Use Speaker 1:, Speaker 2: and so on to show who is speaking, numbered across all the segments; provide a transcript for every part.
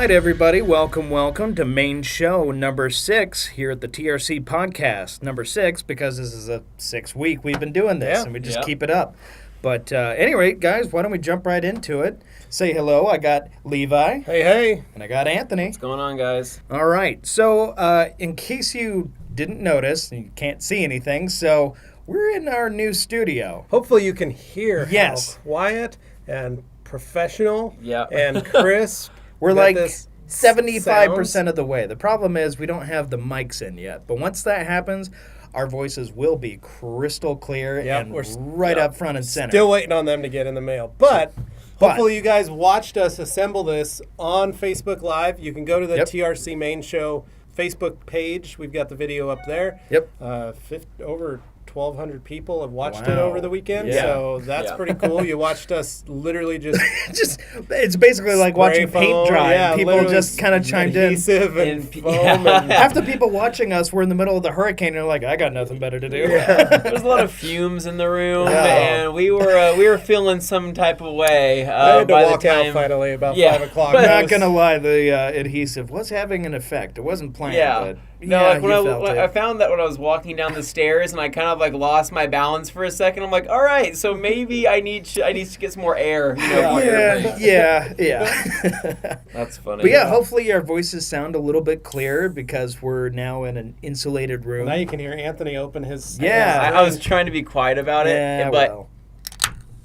Speaker 1: right, everybody. Welcome to main show number 6 here at the TRC podcast. Number 6 because this is the 6th week we've been doing this, and we just keep it up. But anyway, guys, why don't we jump right into it? Say hello. I got Levi.
Speaker 2: Hey.
Speaker 1: And I got Anthony.
Speaker 3: What's going on, guys?
Speaker 1: All right. So in case you didn't notice, you can't see anything, so we're in our new studio.
Speaker 2: Hopefully you can hear
Speaker 1: how
Speaker 2: quiet and professional
Speaker 3: Yep.
Speaker 2: and crisp.
Speaker 1: We're
Speaker 2: that
Speaker 1: like
Speaker 2: this
Speaker 1: 75%
Speaker 2: sounds.
Speaker 1: of the way. The problem is we don't have the mics in yet. But once that happens, our voices will be crystal clear and
Speaker 2: we're
Speaker 1: right up front and center.
Speaker 2: Still waiting on them to get in the mail. But hopefully you guys watched us assemble this on Facebook Live. You can go to the TRC Main Show Facebook page. We've got the video up there.
Speaker 1: Yep.
Speaker 2: Over 1,200 people have watched it over the weekend, so that's pretty cool. You watched us literally just
Speaker 1: it's basically like watching paint dry.
Speaker 2: Yeah,
Speaker 1: people just kind of chimed in.
Speaker 2: Adhesive and foam. And
Speaker 1: half the people watching us were in the middle of the hurricane and they're like, I got nothing better to do.
Speaker 3: There's a lot of fumes in the room, and we were feeling some type of way.
Speaker 2: I had to
Speaker 3: by
Speaker 2: walk
Speaker 3: the time,
Speaker 2: out finally about 5 o'clock.
Speaker 1: I'm not going to lie, the adhesive was having an effect. It wasn't planned, but
Speaker 3: I found that when I was walking down the stairs and I kind of like lost my balance for a second. I'm like, all right, so maybe I need to get some more air.
Speaker 1: Yeah.
Speaker 3: That's funny.
Speaker 1: But hopefully our voices sound a little bit clearer because we're now in an insulated room.
Speaker 2: Now you can hear Anthony open his.
Speaker 3: I was trying to be quiet about it, but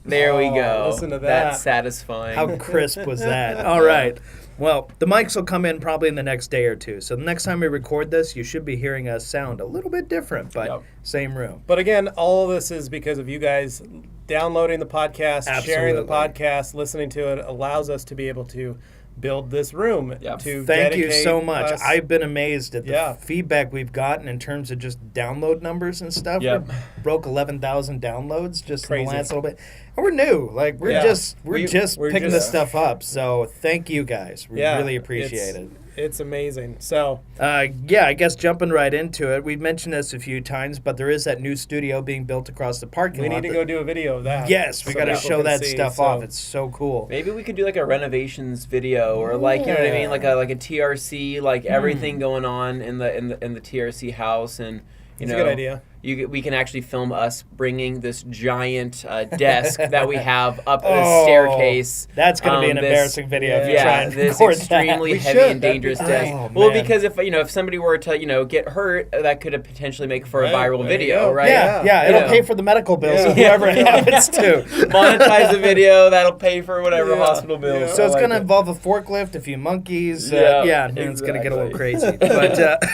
Speaker 3: there we go.
Speaker 2: Listen to that.
Speaker 3: That's satisfying.
Speaker 1: How crisp was that? All right. Well, the mics will come in probably in the next day or two. So the next time we record this, you should be hearing us sound a little bit different, but same room.
Speaker 2: But again, all of this is because of you guys downloading the podcast, sharing the podcast, listening to it allows us to be able to build this room.
Speaker 1: Thank you so much. I've been amazed at the feedback we've gotten in terms of just download numbers and stuff. We broke 11,000 downloads just in the last little bit. And we're new. Like we're just picking this stuff up. So thank you guys. We really appreciate it.
Speaker 2: It's amazing. So
Speaker 1: I guess jumping right into it, we've mentioned this a few times, but there is that new studio being built across the parking lot.
Speaker 2: We need to go do a video of that.
Speaker 1: Yes, we got to show that stuff off. It's so cool.
Speaker 3: Maybe we could do like a renovations video, or like, you know what I mean, like a TRC, like everything going on in the TRC house, and
Speaker 2: That's a good idea.
Speaker 3: We can actually film us bringing this giant desk that we have up the staircase.
Speaker 1: That's going to be an embarrassing video if you try and
Speaker 3: this
Speaker 1: record
Speaker 3: extremely heavy and dangerous desk. Well, because if somebody were to get hurt, that could potentially make for a viral video, right?
Speaker 1: Yeah, it'll pay for the medical bills of whoever it happens to.
Speaker 3: Monetize the video, that'll pay for whatever hospital bills.
Speaker 1: So it's going to involve a forklift, a few monkeys. It's going to get a little crazy. But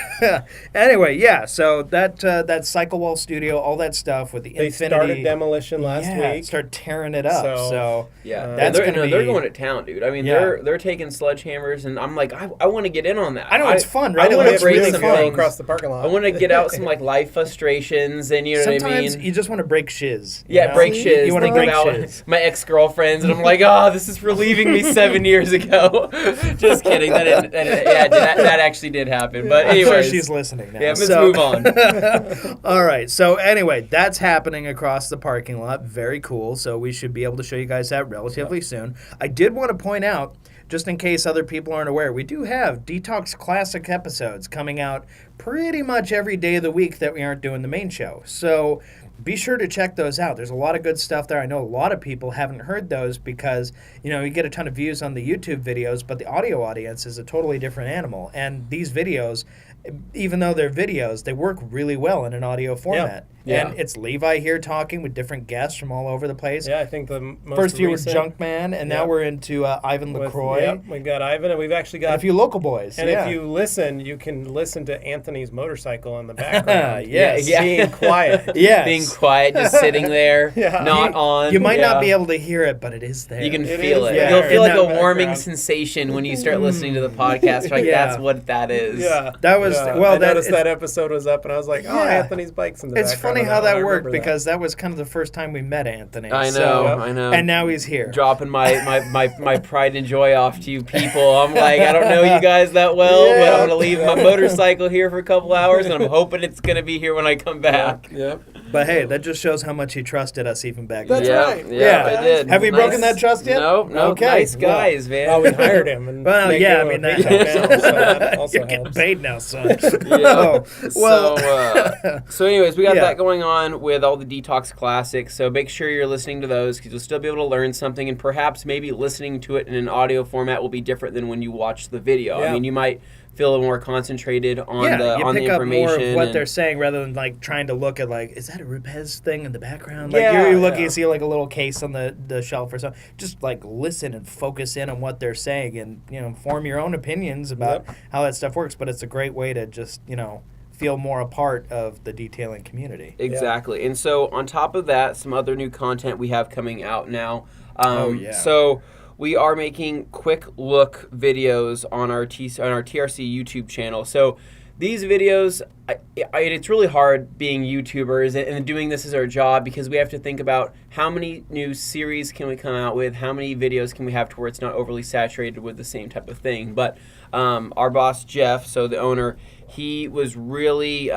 Speaker 1: anyway, so that cycle wall studio, all that stuff with the
Speaker 2: They
Speaker 1: Infinity.
Speaker 2: started demolition last week.
Speaker 1: Start tearing it up. So
Speaker 3: that's they're going to town, dude. I mean, they're taking sledgehammers, and I'm like, I want to get in on that.
Speaker 1: I know it's fun, right?
Speaker 3: I want to break
Speaker 2: really
Speaker 3: some
Speaker 2: fun
Speaker 3: things
Speaker 2: across the parking lot.
Speaker 3: I want to get out some like life frustrations, and you know what I mean.
Speaker 1: Sometimes you just want to break shiz.
Speaker 3: Break shiz.
Speaker 1: You want to break
Speaker 3: shiz. My ex-girlfriends, and I'm like, this is for leaving me 7 years ago. Just kidding. That actually did happen. But anyways,
Speaker 1: I'm sure she's listening now.
Speaker 3: Yeah, let's move on.
Speaker 1: All right. So anyway, that's happening across the parking lot. Very cool. So we should be able to show you guys that relatively soon. I did want to point out, just in case other people aren't aware, we do have Detox Classic episodes coming out pretty much every day of the week that we aren't doing the main show. So be sure to check those out. There's a lot of good stuff there. I know a lot of people haven't heard those because, you get a ton of views on the YouTube videos, but the audio audience is a totally different animal. And these videos, even though they're videos, they work really well in an audio format. And it's Levi here talking with different guests from all over the place.
Speaker 2: Yeah, I think the most
Speaker 1: First year was
Speaker 2: recent,
Speaker 1: Junkman, and now we're into Ivan LaCroix.
Speaker 2: We've got Ivan, and we've actually got
Speaker 1: a few local boys.
Speaker 2: And if you listen, you can listen to Anthony's motorcycle in the background.
Speaker 1: Being
Speaker 2: quiet.
Speaker 3: Being quiet, just sitting there, not on.
Speaker 1: You might not be able to hear it, but it is there.
Speaker 3: You can feel it. You'll feel like a warming sensation when you start listening to the podcast. Like that's what that is.
Speaker 2: Yeah,
Speaker 1: that was
Speaker 2: I noticed that episode was up, and I was like, Anthony's bike's in the background.
Speaker 1: It's funny how that worked because that was kind of the first time we met Anthony.
Speaker 3: I know.
Speaker 1: And now he's here.
Speaker 3: Dropping my pride and joy off to you people. I'm like, I don't know you guys that well, but I'm going to leave my motorcycle here for a couple hours, and I'm hoping it's going to be here when I come back.
Speaker 2: Yep.
Speaker 1: But hey, that just shows how much he trusted us even back then.
Speaker 2: That's right.
Speaker 3: Yeah, I did.
Speaker 1: Have we broken that trust yet?
Speaker 3: Nope.
Speaker 1: Okay.
Speaker 3: Nice guys, man.
Speaker 2: Well, we hired him. And
Speaker 1: Well,
Speaker 2: make
Speaker 1: yeah,
Speaker 2: him
Speaker 1: I
Speaker 2: a
Speaker 1: mean,
Speaker 2: paycheck now, so that also
Speaker 1: you're getting
Speaker 2: helps.
Speaker 1: paid now, son.
Speaker 3: Yeah.
Speaker 1: Well,
Speaker 3: So anyways, we got
Speaker 1: Yeah.
Speaker 3: that going on with all the Detox Classics. So make sure you're listening to those because you'll still be able to learn something, and perhaps maybe listening to it in an audio format will be different than when you watch the video.
Speaker 2: Yeah.
Speaker 3: I mean, you might feel a little more concentrated on
Speaker 1: yeah,
Speaker 3: the
Speaker 1: you
Speaker 3: on the
Speaker 1: pick up more
Speaker 3: information.
Speaker 1: of what
Speaker 3: and-
Speaker 1: they're saying rather than like trying to look at like, is that a Rupes thing in the background?
Speaker 3: Yeah,
Speaker 1: Like you're looking,
Speaker 3: yeah.
Speaker 1: you see like a little case on the shelf or something. Just like listen and focus in on what they're saying, and form your own opinions about how that stuff works. But it's a great way to just feel more a part of the detailing community.
Speaker 3: Exactly. And so on top of that, some other new content we have coming out now.
Speaker 1: Oh, yeah.
Speaker 3: So we are making quick look videos on our TRC YouTube channel. So these videos, it's really hard being YouTubers and doing this as our job because we have to think about how many new series can we come out with, how many videos can we have to where it's not overly saturated with the same type of thing. But our boss, Jeff, so the owner, he was really,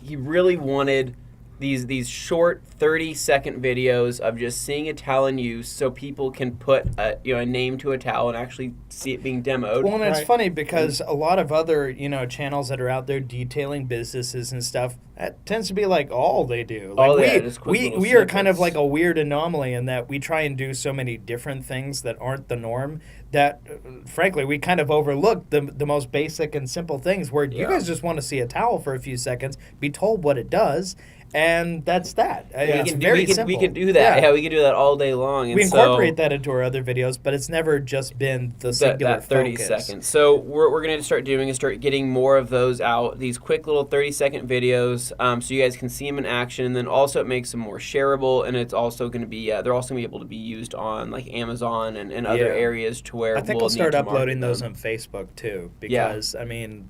Speaker 3: he really wanted these short 30-second videos of just seeing a towel in use so people can put a name to a towel and actually see it being demoed.
Speaker 1: Well, and it's
Speaker 2: Right.
Speaker 1: funny because a lot of other, channels that are out there detailing businesses and stuff, that tends to be like all they do. Like
Speaker 3: just quick little
Speaker 1: we are kind of
Speaker 3: snippets.
Speaker 1: like a weird anomaly in that we try and do so many different things that aren't the norm that, frankly, we kind of overlook the most basic and simple things where you guys just want to see a towel for a few seconds, be told what it does, and that's that. It's very simple.
Speaker 3: We can do that.
Speaker 1: Yeah.
Speaker 3: Yeah, we can do that all day long. And
Speaker 1: We incorporate that into our other videos, but it's never just been the singular
Speaker 3: that 30
Speaker 1: focus.
Speaker 3: seconds. So what we're going to start doing is start getting more of those out, these quick little 30-second videos, so you guys can see them in action. And then also it makes them more shareable, and it's also going to be they're also going to be able to be used on like Amazon and other
Speaker 1: Yeah.
Speaker 3: areas to where
Speaker 1: I think
Speaker 3: we'll
Speaker 1: we'll start
Speaker 3: need to market
Speaker 1: uploading those
Speaker 3: them.
Speaker 1: on Facebook too, because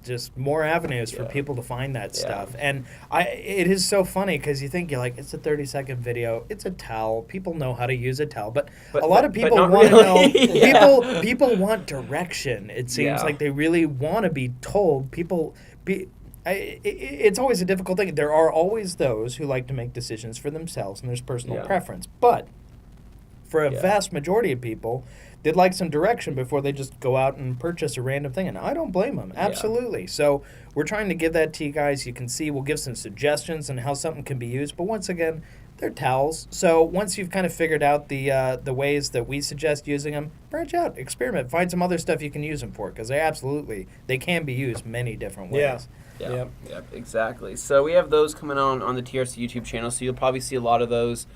Speaker 1: just more avenues for
Speaker 3: Yeah.
Speaker 1: people to find that
Speaker 3: Yeah.
Speaker 1: stuff. And it is so funny because you're like, it's a 30-second video, it's a towel, people know how to use a towel, but a lot of people
Speaker 3: not
Speaker 1: want to know.
Speaker 3: really. Yeah.
Speaker 1: People want direction. It seems
Speaker 3: Yeah.
Speaker 1: like they really want to be told. It's always a difficult thing. There are always those who like to make decisions for themselves, and there's personal
Speaker 3: Yeah.
Speaker 1: preference, but for a
Speaker 3: Yeah.
Speaker 1: vast majority of people, they'd like some direction before they just go out and purchase a random thing, and I don't blame them. Absolutely. So we're trying to give that to you guys. You can see we'll give some suggestions on how something can be used, but once again, they're towels. So once you've kind of figured out the ways that we suggest using them, branch out, experiment, find some other stuff you can use them for, because they can be used many different ways.
Speaker 2: Yeah.
Speaker 3: Yep, exactly. So we have those coming on the TRC YouTube channel, so you'll probably see a lot of those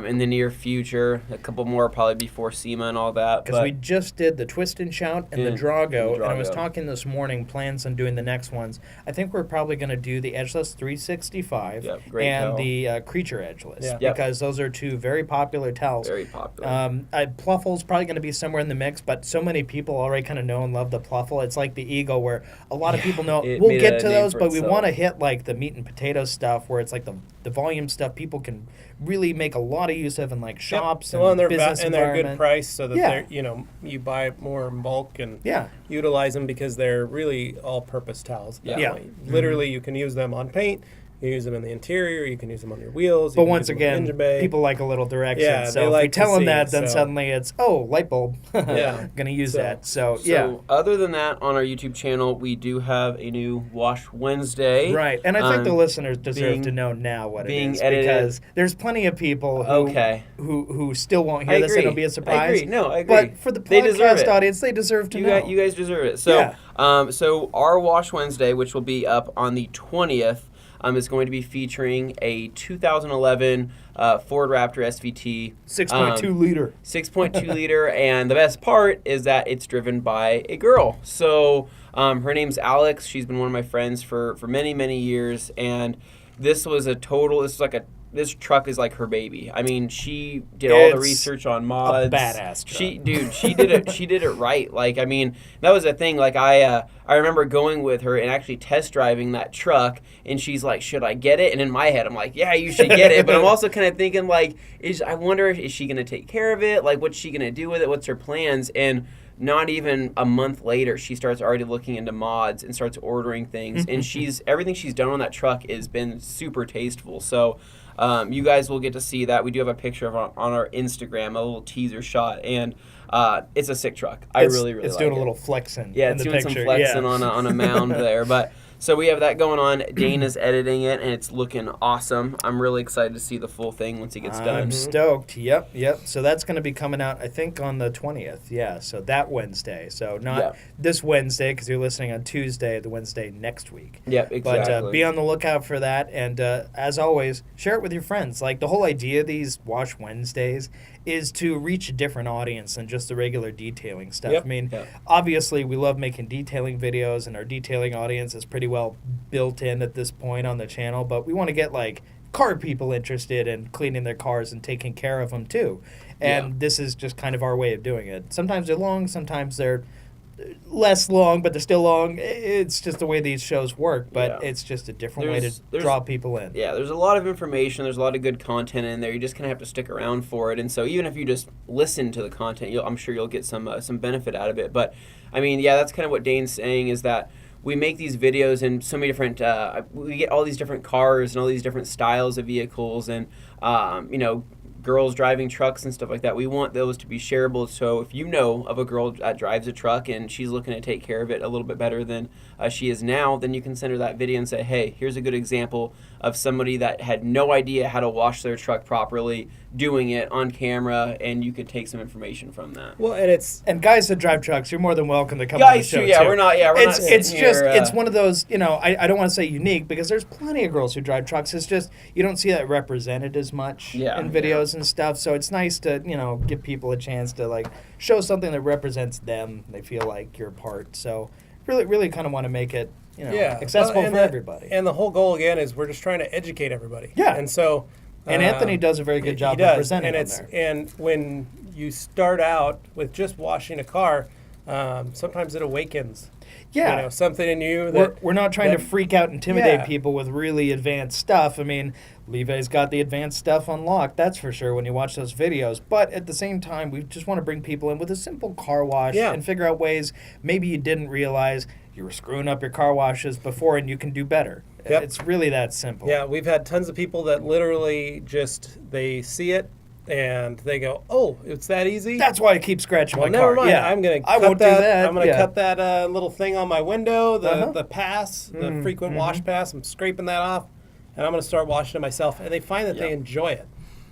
Speaker 3: in the near future. A couple more probably before SEMA and all that.
Speaker 1: Because we just did the Twist and Shout and the
Speaker 3: Yeah,
Speaker 1: Drago,
Speaker 3: the
Speaker 1: and I was
Speaker 3: Drago.
Speaker 1: talking this morning, plans on doing the next ones. I think we're probably going to do the Edgeless 365
Speaker 3: Yep, great
Speaker 1: and
Speaker 3: towel.
Speaker 1: the Creature Edgeless,
Speaker 2: Yeah.
Speaker 3: Yep.
Speaker 1: because those are two very popular towels.
Speaker 3: Very popular.
Speaker 1: Pluffle's probably going to be somewhere in the mix, but so many people already kind of know and love the Pluffle. It's like the Eagle, where a lot of people know.
Speaker 3: It
Speaker 1: We'll
Speaker 3: made
Speaker 1: get
Speaker 3: a
Speaker 1: to
Speaker 3: name
Speaker 1: those,
Speaker 3: for
Speaker 1: but we
Speaker 3: itself.
Speaker 1: want to hit like the meat and potato stuff, where it's like the volume stuff people can really make a lot of use of in like shops
Speaker 2: Well,
Speaker 1: and
Speaker 2: they're
Speaker 1: business
Speaker 2: and they're a good
Speaker 1: environment.
Speaker 2: price, so that
Speaker 1: Yeah.
Speaker 2: they're you buy more in bulk and
Speaker 1: Yeah.
Speaker 2: utilize them because they're really all-purpose towels. at that
Speaker 3: Yeah.
Speaker 2: point. Literally, you can use them on paint. You use them in the interior. You can use them on your wheels.
Speaker 1: But
Speaker 2: you can
Speaker 1: once
Speaker 2: use them in the
Speaker 1: again,
Speaker 2: engine bay.
Speaker 1: people like a little direction.
Speaker 2: Yeah,
Speaker 1: so
Speaker 2: they
Speaker 1: if
Speaker 2: like
Speaker 1: we
Speaker 2: to
Speaker 1: tell them
Speaker 2: see,
Speaker 1: that, then
Speaker 2: so-
Speaker 1: suddenly it's, light bulb.
Speaker 2: Yeah.
Speaker 1: Going to use
Speaker 2: So-
Speaker 1: that. So,
Speaker 3: So
Speaker 1: yeah.
Speaker 3: other than that, on our YouTube channel, we do have a new Wash Wednesday.
Speaker 1: Right. And I think the listeners deserve
Speaker 3: being-
Speaker 1: to know now what it
Speaker 3: being
Speaker 1: is.
Speaker 3: edited.
Speaker 1: Because there's plenty of people who still won't hear
Speaker 3: I
Speaker 1: this. It'll
Speaker 3: agree.
Speaker 1: be a surprise.
Speaker 3: I agree. No, I agree.
Speaker 1: But for the
Speaker 3: They deserve
Speaker 1: podcast
Speaker 3: it.
Speaker 1: audience, they deserve to
Speaker 3: You
Speaker 1: know.
Speaker 3: guys deserve it. So, so our Wash Wednesday, which will be up on the 20th, is going to be featuring a 2011 Ford Raptor SVT.
Speaker 1: 6.2 liter.
Speaker 3: 6.2 liter, and the best part is that it's driven by a girl. So her name's Alex. She's been one of my friends for many, many years, and this this truck is like her baby. I mean, she did all the
Speaker 1: It's
Speaker 3: research on mods.
Speaker 1: a badass truck.
Speaker 3: She did it. She did it right. Like, I mean, that was the thing. Like, I remember going with her and actually test driving that truck, and she's like, "Should I get it?" And in my head, I'm like, "Yeah, you should get it." But I'm also kind of thinking, like, I wonder if is she gonna take care of it? Like, what's she gonna do with it? What's her plans? And not even a month later, she starts already looking into mods and starts ordering things. And everything she's done on that truck has been super tasteful. So you guys will get to see that. We do have a picture of it on our Instagram, a little teaser shot, and it's a sick truck. I really
Speaker 1: it's
Speaker 3: like
Speaker 1: doing
Speaker 3: it.
Speaker 1: a little flexing.
Speaker 3: Yeah,
Speaker 1: in
Speaker 3: it's
Speaker 1: the
Speaker 3: doing
Speaker 1: picture.
Speaker 3: some flexing
Speaker 1: Yeah.
Speaker 3: on a mound there. But so we have that going on. Dane is editing it, and it's looking awesome. I'm really excited to see the full thing once it gets done.
Speaker 1: I'm stoked. Yep. So that's going to be coming out, I think, on the 20th. Yeah, so that Wednesday. So not this Wednesday, because you're listening on Tuesday, the Wednesday next week.
Speaker 3: Yep, exactly.
Speaker 1: But be on the lookout for that. And as always, share it with your friends. Like, the whole idea of these Wash Wednesdays is to reach a different audience than just the regular detailing stuff.
Speaker 2: Yep.
Speaker 1: I mean, obviously, we love making detailing videos, and our detailing audience is pretty well built in at this point on the channel, but we want to get, like, car people interested in cleaning their cars and taking care of them, too. And this is just kind of our way of doing it. Sometimes they're long, sometimes they're less long, but they're still long. It's just the way these shows work, but it's just a different way to draw people in.
Speaker 3: Yeah, there's a lot of information. There's a lot of good content in there. You just kind of have to stick around for it. And so even if you just listen to the content, I'm sure you'll get some benefit out of it. But, I mean, that's kind of what Dane's saying, is that we make these videos in so many different, we get all these different cars and all these different styles of vehicles and, girls driving trucks and stuff like that. We want those to be shareable. So if you know of a girl that drives a truck and she's looking to take care of it a little bit better than she is now, then you can send her that video and say, hey, here's a good example of somebody that had no idea how to wash their truck properly, doing it on camera, and you could take some information from that.
Speaker 2: Well, and
Speaker 1: guys that drive trucks, you're more than welcome to come on the show,
Speaker 3: too. We're not
Speaker 1: it's
Speaker 3: here,
Speaker 1: just it's one of those, I don't want to say unique, because there's plenty of girls who drive trucks. It's just you don't see that represented as much in videos and stuff. So it's nice to give people a chance to, like, show something that represents them. They feel like you're a part. So really kind of want to make it accessible for everybody.
Speaker 2: And the whole goal again is we're just trying to educate everybody.
Speaker 1: Yeah.
Speaker 2: And so
Speaker 1: and Anthony does a very good job of presenting on there.
Speaker 2: And when you start out with just washing a car, sometimes it awakens something in you.
Speaker 1: We're not trying to freak out, intimidate people with really advanced stuff. I mean, Levi's got the advanced stuff unlocked, that's for sure, when you watch those videos. But at the same time, we just want to bring people in with a simple car wash and figure out ways maybe you didn't realize you were screwing up your car washes before and you can do better. Yep. It's really that simple.
Speaker 2: Yeah, we've had tons of people that literally they see it and they go, "Oh, it's that easy."
Speaker 1: That's why I keep scratching my car.
Speaker 2: Never mind.
Speaker 1: Yeah,
Speaker 2: I'm going to cut that. I'm going to cut that little thing on my window, the pass, the frequent wash pass. I'm scraping that off, and I'm going to start washing it myself. And they find that they enjoy it.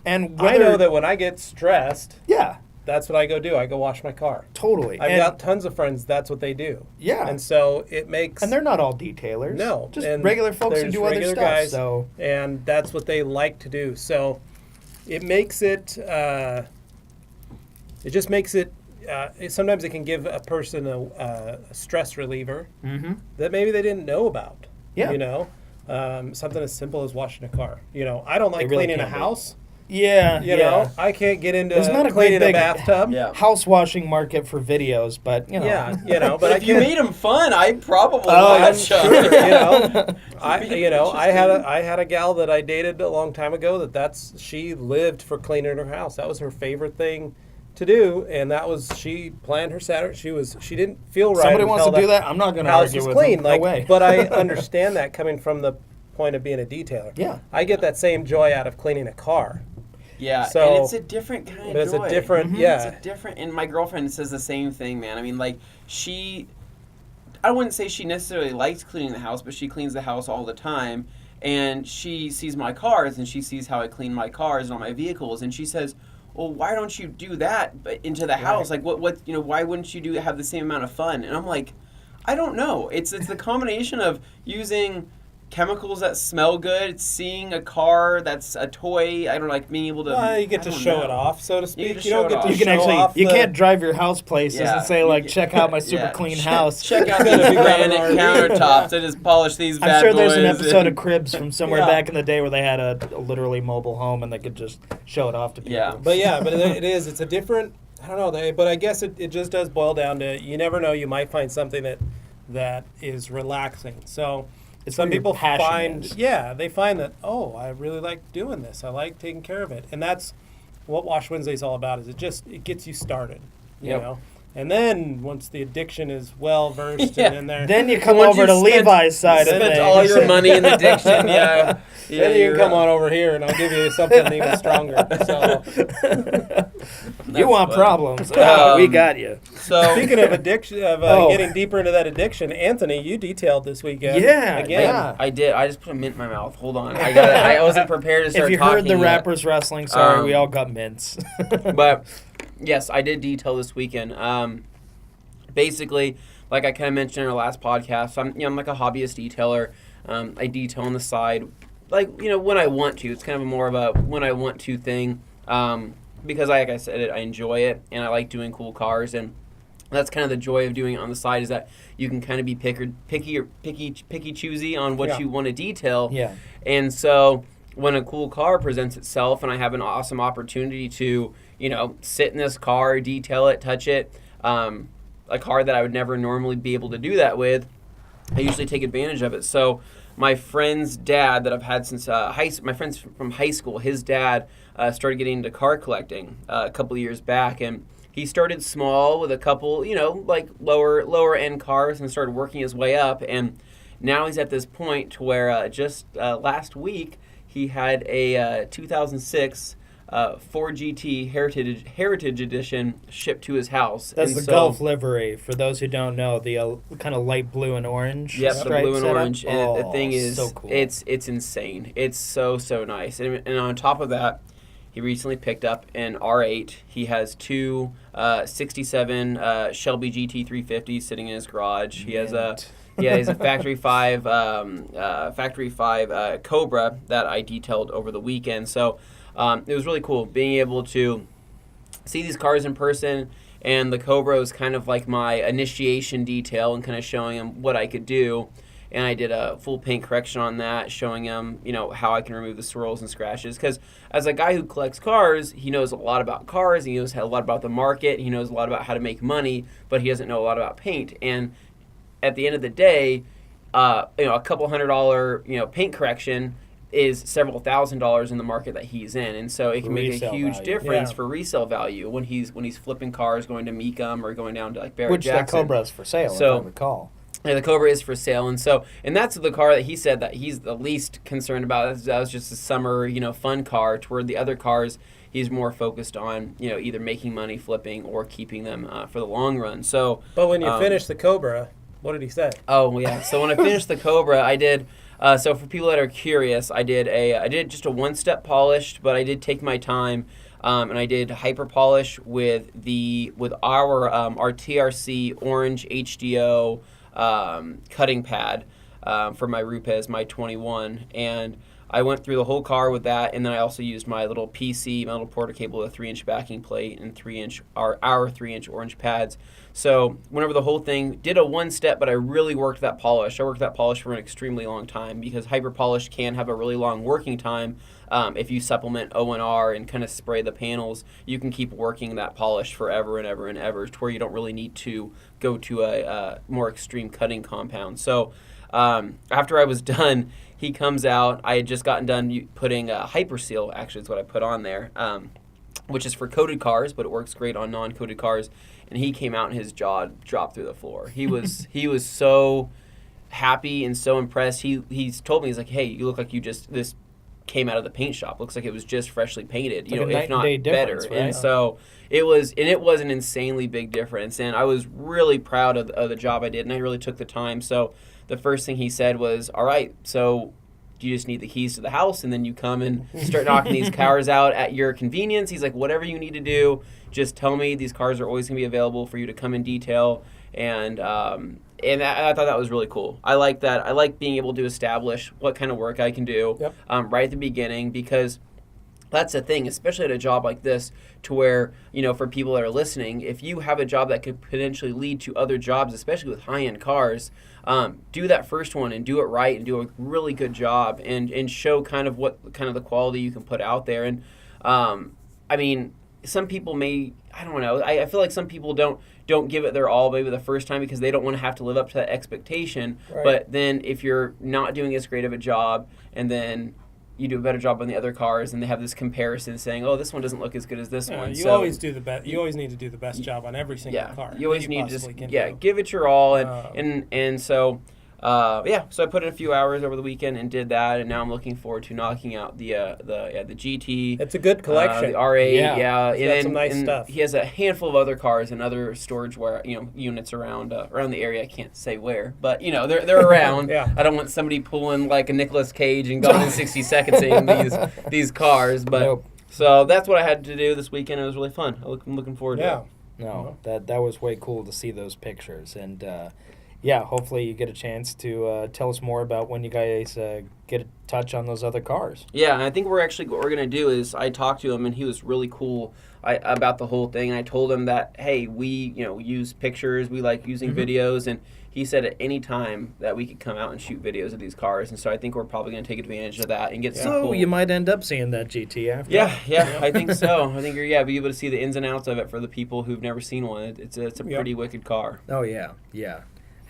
Speaker 1: And
Speaker 2: I know that when I get stressed,
Speaker 1: yeah,
Speaker 2: that's what I go do. I go wash my car.
Speaker 1: Totally.
Speaker 2: I've got tons of friends. That's what they do.
Speaker 1: Yeah.
Speaker 2: And so it makes.
Speaker 1: And they're not all detailers.
Speaker 2: No,
Speaker 1: just regular folks who do other stuff.
Speaker 2: Guys,
Speaker 1: so
Speaker 2: and that's what they like to do. So it makes it. It just makes it. Sometimes it can give a person a stress reliever that maybe they didn't know about.
Speaker 1: Yeah.
Speaker 2: Something as simple as washing a car. I don't like cleaning a house.
Speaker 1: Yeah,
Speaker 2: you know, I can't get into
Speaker 1: There's not a
Speaker 2: cleaning
Speaker 1: great
Speaker 2: a bathtub.
Speaker 1: house washing market for videos, but
Speaker 3: but if you made them fun, I probably
Speaker 2: I'm sure. I had a gal that I dated a long time ago she lived for cleaning her house. That was her favorite thing to do, and she planned her Saturday. She didn't feel right.
Speaker 1: Somebody wants to do that. I'm not going to argue with
Speaker 2: clean.
Speaker 1: them. No way.
Speaker 2: But I understand that coming from the point of being a detailer.
Speaker 1: Yeah,
Speaker 2: I get that same joy out of cleaning a car.
Speaker 3: Yeah,
Speaker 2: so,
Speaker 3: and it's a different kind of joy.
Speaker 2: It's a different,
Speaker 3: It's a different, and my girlfriend says the same thing, man. I mean, like, I wouldn't say she necessarily likes cleaning the house, but she cleans the house all the time, and she sees my cars, and she sees how I clean my cars and all my vehicles, and she says, well, why don't you do that into the house? Like, why wouldn't you have the same amount of fun? And I'm like, I don't know. It's the combination of using chemicals that smell good, seeing a car that's a toy. I don't like being able to.
Speaker 2: You get to show it off, so to speak.
Speaker 3: You don't get to
Speaker 1: show off. You can't drive your house places and say, like, check out my super clean house.
Speaker 3: Check out these granite countertops. I just polish these bad boys.
Speaker 1: I'm sure there's an episode of Cribs from somewhere back in the day where they had a literally mobile home and they could just show it off to people.
Speaker 2: Yeah, but it's a different. I don't know, but I guess it just does boil down to you never know. You might find something that is relaxing. So. Some people find that, I really like doing this. I like taking care of it. And that's what Wash Wednesday is all about, is it gets you started, you know. And then once the addiction is well versed,
Speaker 3: Yeah.
Speaker 2: and then
Speaker 1: Then you come
Speaker 3: Once
Speaker 1: over to
Speaker 3: you've spent-
Speaker 1: Levi's side of
Speaker 3: spent
Speaker 1: things.
Speaker 3: all your money in addiction. Yeah.
Speaker 2: then you can come on over here, and I'll give you something even stronger. So,
Speaker 1: You want
Speaker 3: funny.
Speaker 1: problems? We
Speaker 3: Um,
Speaker 1: got you.
Speaker 3: So
Speaker 2: speaking of addiction, of
Speaker 1: Oh.
Speaker 2: getting deeper into that addiction, Anthony, you detailed this weekend.
Speaker 1: Yeah,
Speaker 2: again.
Speaker 1: yeah.
Speaker 3: I did. I just put a mint in my mouth. Hold on. I wasn't prepared to start
Speaker 1: If you
Speaker 3: talking
Speaker 1: heard the
Speaker 3: yet.
Speaker 1: rappers wrestling, sorry,
Speaker 3: Um,
Speaker 1: we all got mints.
Speaker 3: But yes, I did detail this weekend. Basically, like I kind of mentioned in our last podcast, I'm like a hobbyist detailer. I detail on the side, like when I want to. It's kind of more of a when I want to thing. Because like I said, I enjoy it and I like doing cool cars, and that's kind of the joy of doing it on the side, is that you can kind of be picky choosy on what you want to detail.
Speaker 1: Yeah.
Speaker 3: And so when a cool car presents itself and I have an awesome opportunity to, sit in this car, detail it, touch it, a car that I would never normally be able to do that with, I usually take advantage of it. So my friend's dad that I've had since my friends from high school, his dad started getting into car collecting a couple of years back, and he started small with a couple, like lower end cars, and started working his way up. And now he's at this point to where just last week he had a 2006 Ford GT Heritage Edition shipped to his house.
Speaker 1: That's
Speaker 3: And
Speaker 1: the
Speaker 3: so-
Speaker 1: Gulf livery. For those who don't know, the kind of light blue and orange.
Speaker 3: Yep, the
Speaker 1: stripe
Speaker 3: blue and
Speaker 1: setup.
Speaker 3: orange. And the thing is,
Speaker 1: so cool.
Speaker 3: it's insane. It's so nice. And on top of that, he recently picked up an R8. He has two 67 Shelby GT 350s sitting in his garage. He has a factory 5 Cobra that I detailed over the weekend. So it was really cool being able to see these cars in person. And the Cobra was kind of like my initiation detail and kind of showing him what I could do. And I did a full paint correction on that, showing him, how I can remove the swirls and scratches. Because as a guy who collects cars, he knows a lot about cars. He knows a lot about the market. He knows a lot about how to make money, but he doesn't know a lot about paint. And at the end of the day, a couple $100, paint correction is several $1,000s in the market that he's in, and so it can make a
Speaker 1: Resale
Speaker 3: huge
Speaker 1: value.
Speaker 3: difference
Speaker 2: Yeah.
Speaker 3: for resale value when he's flipping cars, going to Mecum or going down to like Barrett
Speaker 1: Which the
Speaker 3: Jackson.
Speaker 1: Cobra's for sale,
Speaker 3: So-
Speaker 1: if I recall.
Speaker 3: Yeah, the Cobra is for sale, and that's the car that he said that he's the least concerned about. That was just a summer, fun car. Toward the other cars, he's more focused on, either making money flipping or keeping them for the long run. So,
Speaker 2: But when you finish the Cobra, what did he say?
Speaker 3: oh yeah. So when I finished the Cobra, I did. So for people that are curious, I did just a one-step polish, but I did take my time, and I did hyper polish with our TRC orange HDO cutting pad for my Rupes, my 21, and I went through the whole car with that, and then I also used my little PC, my little porter cable with a 3-inch backing plate and 3-inch our 3-inch orange pads. So went over the whole thing, did a one step, but I really worked that polish. I worked that polish for an extremely long time because hyper polish can have a really long working time. If you supplement O&R and kind of spray the panels, you can keep working that polish forever and ever and ever, to where you don't really need to go to a more extreme cutting compound. So after I was done, he comes out. I had just gotten done putting a Hyper Seal, actually is what I put on there, which is for coated cars, but it works great on non-coated cars. And he came out and his jaw dropped through the floor. He was so happy and so impressed. He's told me, he's like, hey, you look like this came out of the paint shop. Looks like it was just freshly painted,
Speaker 1: Like a
Speaker 3: if
Speaker 1: night
Speaker 3: not
Speaker 1: and day
Speaker 3: better.
Speaker 1: difference, right?
Speaker 3: And so it was an insanely big difference. And I was really proud of the job I did, and I really took the time. So the first thing he said was, all right, so do you just need the keys to the house, and then you come and start knocking these cars out at your convenience? He's like, whatever you need to do, just tell me. These cars are always going to be available for you to come in detail. And I thought that was really cool. I like that. I like being able to establish what kind of work I can do right at the beginning, because that's the thing, especially at a job like this, to where, for people that are listening, if you have a job that could potentially lead to other jobs, especially with high-end cars, do that first one and do it right and do a really good job and show kind of the quality you can put out there. And I mean, some people may, I don't know, I feel like some people don't give it their all maybe the first time because they don't want to have to live up to that expectation.
Speaker 2: Right.
Speaker 3: But then if you're not doing as great of a job, and then you do a better job on the other cars, and they have this comparison saying, "Oh, this one doesn't look as good as this one."
Speaker 2: You always do the best. You always need to do the best job on every single car.
Speaker 3: You always need to just
Speaker 2: do.
Speaker 3: give it your all, and so. So I put in a few hours over the weekend and did that, and now I'm looking forward to knocking out the GT.
Speaker 2: It's a good collection.
Speaker 3: The R8,
Speaker 2: He's got some nice stuff.
Speaker 3: He has a handful of other cars and other storage units around the area. I can't say where, but they're around. I don't want somebody pulling like a Nicolas Cage and Gone in 60 Seconds in these cars, but
Speaker 1: Nope.
Speaker 3: So that's what I had to do this weekend. It was really fun. I'm looking forward to it.
Speaker 1: No, that was way cool to see those pictures, and hopefully you get a chance to tell us more about when you guys get a touch on those other cars.
Speaker 3: Yeah, and I think what we're gonna do is I talked to him, and he was really cool about the whole thing. And I told him that, hey, we use pictures, we like using videos, and he said at any time that we could come out and shoot videos of these cars. And so I think we're probably gonna take advantage of that and get some cool.
Speaker 1: So you might end up seeing that GT after.
Speaker 3: Yeah, I think so. I think be able to see the ins and outs of it for the people who've never seen one. It's a pretty wicked car.
Speaker 1: Oh yeah.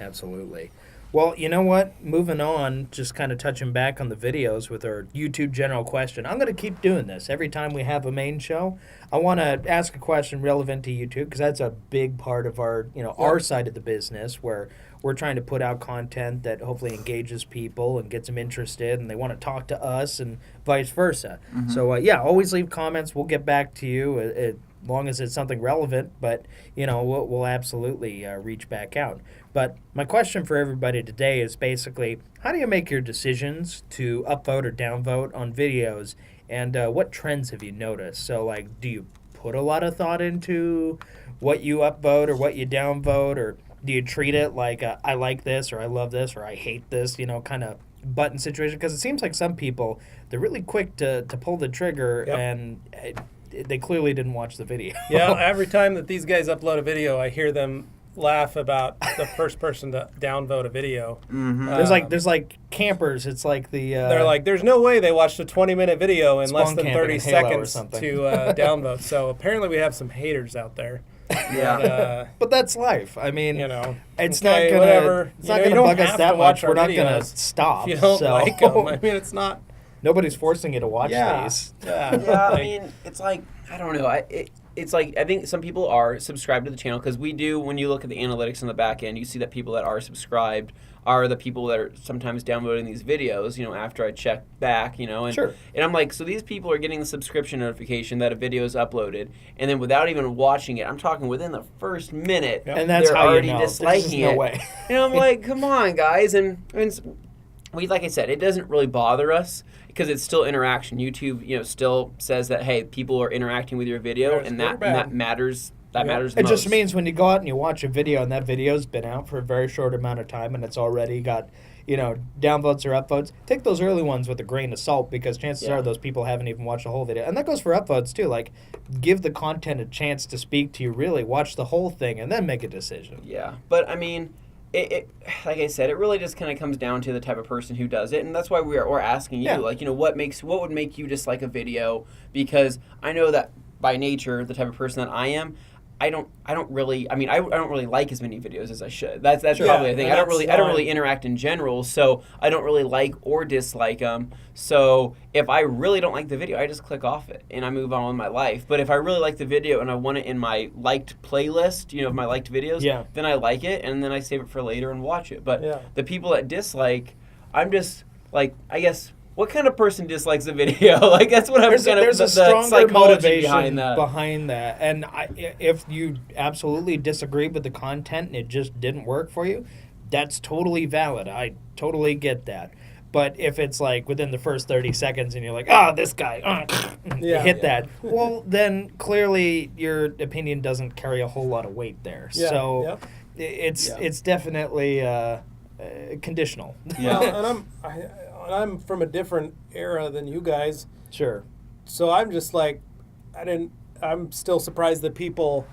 Speaker 1: Absolutely. Well, you know what? Moving on, just kind of touching back on the videos with our YouTube general question. I'm going to keep doing this. Every time we have a main show, I want to ask a question relevant to YouTube because that's a big part of our, our side of the business where we're trying to put out content that hopefully engages people and gets them interested and they want to talk to us and vice versa. Mm-hmm. So, always leave comments. We'll get back to you as long as it's something relevant, but, we'll absolutely reach back out. But my question for everybody today is basically, how do you make your decisions to upvote or downvote on videos, and what trends have you noticed? So, do you put a lot of thought into what you upvote or what you downvote, or do you treat it like I like this or I love this or I hate this, kind of button situation? Because it seems like some people, they're really quick to pull the trigger and they clearly didn't watch the video.
Speaker 2: Yeah, every time that these guys upload a video, I hear them laugh about the first person to downvote a video.
Speaker 1: Mm-hmm. There's like campers. It's like the
Speaker 2: they're like, there's no way they watched a 20-minute video in less than 30 seconds to downvote. So apparently we have some haters out there.
Speaker 3: Yeah,
Speaker 1: but that's life. I mean, it's not gonna
Speaker 2: whatever.
Speaker 1: It's not gonna bug us that much. We're not gonna stop.
Speaker 2: If you don't like them. I mean, it's not.
Speaker 1: Nobody's forcing you to watch these.
Speaker 3: I mean, it's like, I don't know. It's like, I think some people are subscribed to the channel because we do, when you look at the analytics on the back end, you see that people that are subscribed are the people that are sometimes downloading these videos, after I check back, and,
Speaker 1: Sure.
Speaker 3: And I'm like, so these people are getting the subscription notification that a video is uploaded, and then without even watching it, I'm talking within the first minute,
Speaker 1: and that's
Speaker 3: they're
Speaker 1: how
Speaker 3: already
Speaker 1: you know.
Speaker 3: disliking
Speaker 1: There's
Speaker 3: it.
Speaker 1: no way.
Speaker 3: And I'm like, come on, guys. And like I said, it doesn't really bother us because it's still interaction. YouTube, still says that, hey, people are interacting with your video, and that matters. That matters the
Speaker 1: most. It
Speaker 3: most.
Speaker 1: just means when you go out and you watch a video and that video's been out for a very short amount of time and it's already got, downvotes or upvotes, take those early ones with a grain of salt because chances are those people haven't even watched the whole video. And that goes for upvotes too. Like, give the content a chance to speak to you, really watch the whole thing and then make a decision.
Speaker 3: Yeah, but I mean, it like I said, it really just kind of comes down to the type of person who does it, and that's why we're asking you, what would make you dislike a video? Because I know that by nature, the type of person that I am, I don't really like as many videos as I should. That's probably a thing. I don't really interact in general, so I don't really like or dislike them. So if I really don't like the video, I just click off it and I move on with my life. But if I really like the video and I want it in my liked playlist, of my liked videos, then I like it and then I save it for later and watch it. But the people that dislike, I'm just like, I guess, what kind of person dislikes a video? Like, that's what
Speaker 1: there's a stronger motivation behind that. And if you absolutely disagree with the content and it just didn't work for you, that's totally valid. I totally get that. But if it's like within the first 30 seconds and you're like, this guy, hit that, well, then clearly your opinion doesn't carry a whole lot of weight there. Yeah. So it's definitely conditional.
Speaker 2: Yeah, and I'm from a different era than you guys.
Speaker 1: Sure.
Speaker 2: So I'm just like, I'm still surprised that people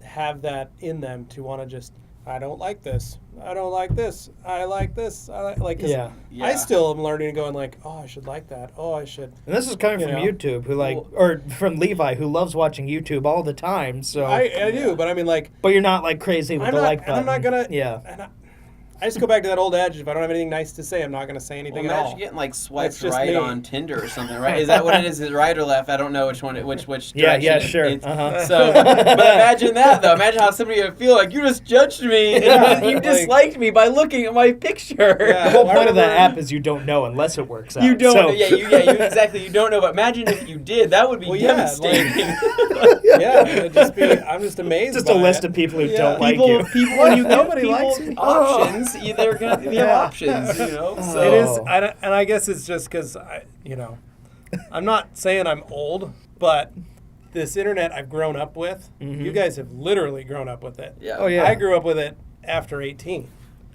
Speaker 2: have that in them to want to just, I don't like this. I don't like this. I like this. I still am learning and going like, I should like that. I should.
Speaker 1: And this is coming from YouTube, or from Levi, who loves watching YouTube all the time. So
Speaker 2: I do, but I mean, like.
Speaker 1: But you're not like crazy with the like button.
Speaker 2: I'm not gonna.
Speaker 1: Yeah.
Speaker 2: I just go back to that old adage: if I don't have anything nice to say, I'm not going to say anything at all.
Speaker 3: Imagine getting like swiped
Speaker 2: just
Speaker 3: right
Speaker 2: me.
Speaker 3: on Tinder or something, right? Is that what it is? Is it right or left? I don't know which one. Which direction.
Speaker 1: Yeah, sure. Uh-huh.
Speaker 3: So, but imagine that though. Imagine how somebody would feel like you just judged me and you disliked me by looking at my picture.
Speaker 2: Yeah.
Speaker 1: The whole point of that app is you don't know unless it works out.
Speaker 3: You don't.
Speaker 1: So.
Speaker 3: Exactly. You don't know. But imagine if you did. That would be devastating.
Speaker 2: It'd just be. I'm just amazed.
Speaker 1: Just a list of people who don't like you.
Speaker 3: People, when you give
Speaker 2: Nobody
Speaker 3: people
Speaker 2: likes me.
Speaker 3: options, they're gonna have options. So.
Speaker 2: It is, and I guess it's just because I'm not saying I'm old, but this internet I've grown up with.
Speaker 1: Mm-hmm.
Speaker 2: You guys have literally grown up with it.
Speaker 3: Yeah.
Speaker 1: Oh yeah.
Speaker 2: I grew up with it after 18.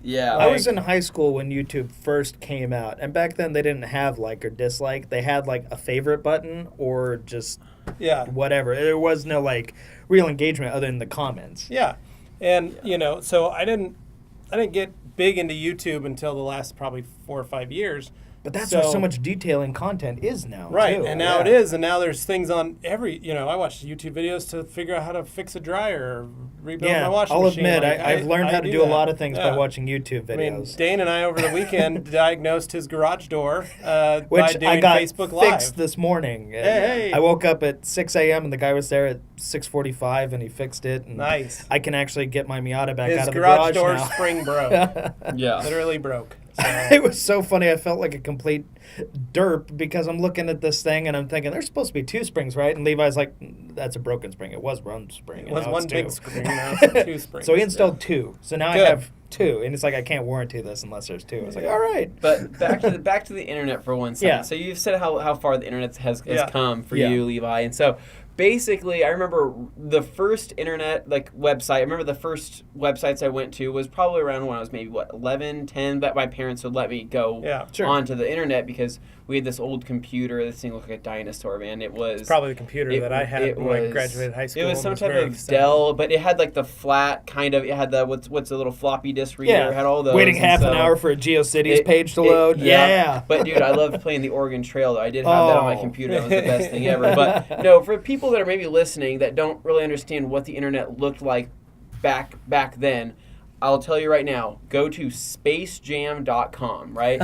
Speaker 3: Yeah.
Speaker 1: I was in high school when YouTube first came out, and back then they didn't have like or dislike. They had like a favorite button or just whatever. There was no like real engagement other than the comments.
Speaker 2: Yeah, and so I didn't get big into YouTube until the last probably 4 or 5 years.
Speaker 1: But that's where so much detailing content is now.
Speaker 2: Right,
Speaker 1: too.
Speaker 2: and now it is, and now there's things on every. I watch YouTube videos to figure out how to fix a dryer or rebuild my washing machine.
Speaker 1: I'll admit, I've learned how to do a lot of things by watching YouTube videos.
Speaker 2: I mean, Dane and I over the weekend diagnosed his garage door
Speaker 1: which
Speaker 2: by doing
Speaker 1: I got
Speaker 2: Facebook Live.
Speaker 1: fixed this morning.
Speaker 2: Hey.
Speaker 1: I woke up at 6 a.m. and the guy was there at 6:45 and he fixed it. And
Speaker 2: nice.
Speaker 1: I can actually get my Miata back
Speaker 2: his
Speaker 1: out of the
Speaker 2: garage
Speaker 1: garage
Speaker 2: door
Speaker 1: now.
Speaker 2: spring broke.
Speaker 3: Yeah.
Speaker 2: Literally broke. So.
Speaker 1: It was so funny. I felt like a complete derp because I'm looking at this thing and I'm thinking there's supposed to be 2 springs, right? And Levi's like, that's a broken spring. It was one spring.
Speaker 2: It was one big spring. Now
Speaker 1: spring.
Speaker 2: it's 2 springs.
Speaker 1: So he installed 2. So now I have 2, and it's like I can't warranty this unless there's 2. I was like, all right.
Speaker 3: But back to the internet for 1 second.
Speaker 1: Yeah.
Speaker 3: So you've said how far the internet has come for
Speaker 1: Yeah.
Speaker 3: you, Levi, and so. Basically, I remember the first internet website. I remember the first websites I went to was probably around when I was maybe 11, 10. That my parents would let me go onto the internet because we had this old computer. This thing looked like a dinosaur, man. It's
Speaker 2: probably the computer that I had when I graduated high school.
Speaker 3: It was some type of Dell, but it had like the flat kind of. It had the what's the little floppy disk reader.
Speaker 1: Yeah.
Speaker 3: It had all those.
Speaker 1: Waiting half an hour for a GeoCities page to load. Yeah.
Speaker 3: But dude, I loved playing the Oregon Trail. I did have that on my computer. That was the best thing ever. But no, for people that are maybe listening that don't really understand what the internet looked like back then, I'll tell you right now, go to spacejam.com, right?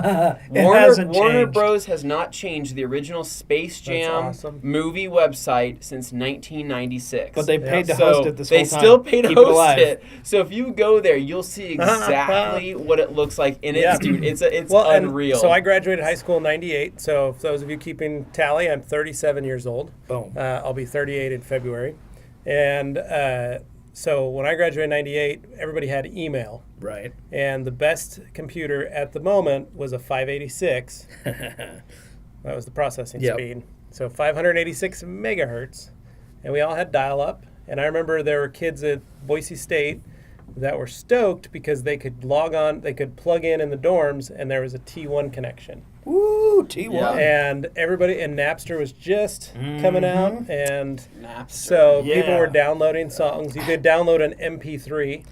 Speaker 3: Warner Bros. Has not changed the original Space Jam movie website since 1996.
Speaker 1: But they paid to host it this whole time.
Speaker 3: They still paid to host it. So if you go there, you'll see exactly what it looks like. And it's unreal.
Speaker 2: So I graduated high school in 98. So for those of you keeping tally, I'm 37 years old.
Speaker 1: Boom.
Speaker 2: I'll be 38 in February. And so when I graduated in 98, everybody had email.
Speaker 1: Right.
Speaker 2: And the best computer at the moment was a 586. That was the processing speed. So 586 megahertz. And we all had dial-up. And I remember there were kids at Boise State that were stoked because they could log on, they could plug in the dorms, and there was a T1 connection.
Speaker 1: Woo, T1.
Speaker 2: Yeah. And everybody, and Napster was just coming out, and
Speaker 3: Napster.
Speaker 2: So people were downloading songs. You could download an MP3.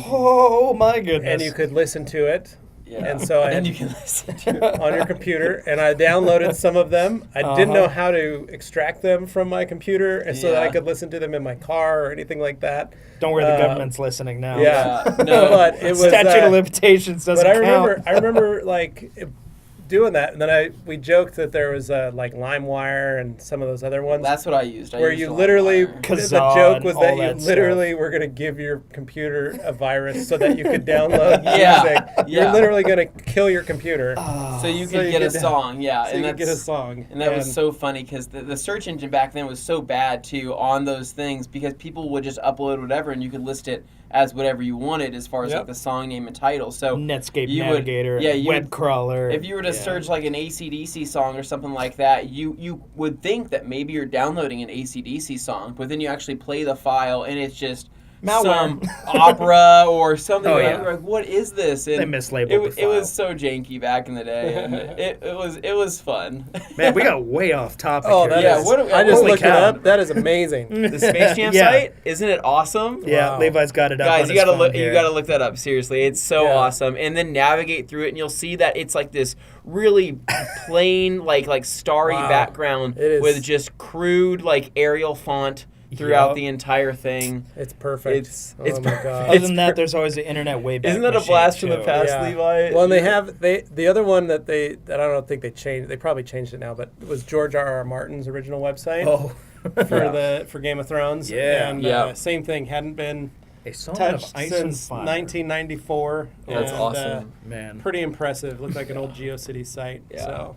Speaker 1: Oh my goodness!
Speaker 2: And you could listen to it.
Speaker 3: Yeah.
Speaker 2: And so
Speaker 3: you can listen to it
Speaker 2: on your computer, and I downloaded some of them. I didn't know how to extract them from my computer, and so that I could listen to them in my car or anything like that.
Speaker 1: Don't worry, the government's listening now.
Speaker 2: Yeah,
Speaker 3: no,
Speaker 2: but it was
Speaker 1: statute of limitations doesn't count.
Speaker 2: I remember like doing that, and then we joked that there was like LimeWire and some of those other ones.
Speaker 3: That's what I used.
Speaker 2: Where you literally, the joke was that you literally were going to give your computer a virus so that you could download music. You're literally going to kill your computer.
Speaker 3: So you could get a song,
Speaker 2: and you get a song.
Speaker 3: And that was so funny because the search engine back then was so bad too on those things because people would just upload whatever and you could list it as whatever you wanted as far as like the song name and title. So
Speaker 1: Netscape Navigator, web crawler.
Speaker 3: If you were to search like an AC/DC song or something like that, you would think that maybe you're downloading an AC/DC song, but then you actually play the file and it's just some opera or something. You're like, what is this? And
Speaker 1: they mislabeled the file.
Speaker 3: It was so janky back in the day, and it was fun.
Speaker 1: Man, we got way off topic.
Speaker 2: Oh,
Speaker 1: here.
Speaker 2: I just looked it up. That is amazing.
Speaker 3: The Space Jam site, isn't it awesome?
Speaker 1: Yeah, wow. Levi's got it up.
Speaker 3: Guys, you got to look that up. Seriously, it's so awesome. And then navigate through it, and you'll see that it's like this really plain, like starry background with just crude like Arial font. throughout
Speaker 1: Yep.
Speaker 3: the entire thing.
Speaker 2: It's perfect.
Speaker 3: It's
Speaker 2: oh my god.
Speaker 1: Other than that, there's always the internet way back.
Speaker 3: Isn't that a
Speaker 1: machine,
Speaker 3: blast from the
Speaker 1: too.
Speaker 3: past,
Speaker 2: Yeah.
Speaker 3: Levi?
Speaker 2: Well, and the other one that I don't think they changed. They probably changed it now, but it was George R.R. Martin's original website
Speaker 1: Oh,
Speaker 2: for Game of Thrones.
Speaker 1: Yeah.
Speaker 2: and
Speaker 3: Yeah.
Speaker 2: Same thing, hadn't been
Speaker 1: a song of
Speaker 2: touched
Speaker 1: ice
Speaker 2: since
Speaker 1: and fire.
Speaker 2: 1994.
Speaker 3: That's
Speaker 2: and,
Speaker 3: awesome.
Speaker 1: Man,
Speaker 2: Pretty impressive. Looked like an old GeoCities site.
Speaker 3: Yeah.
Speaker 2: So.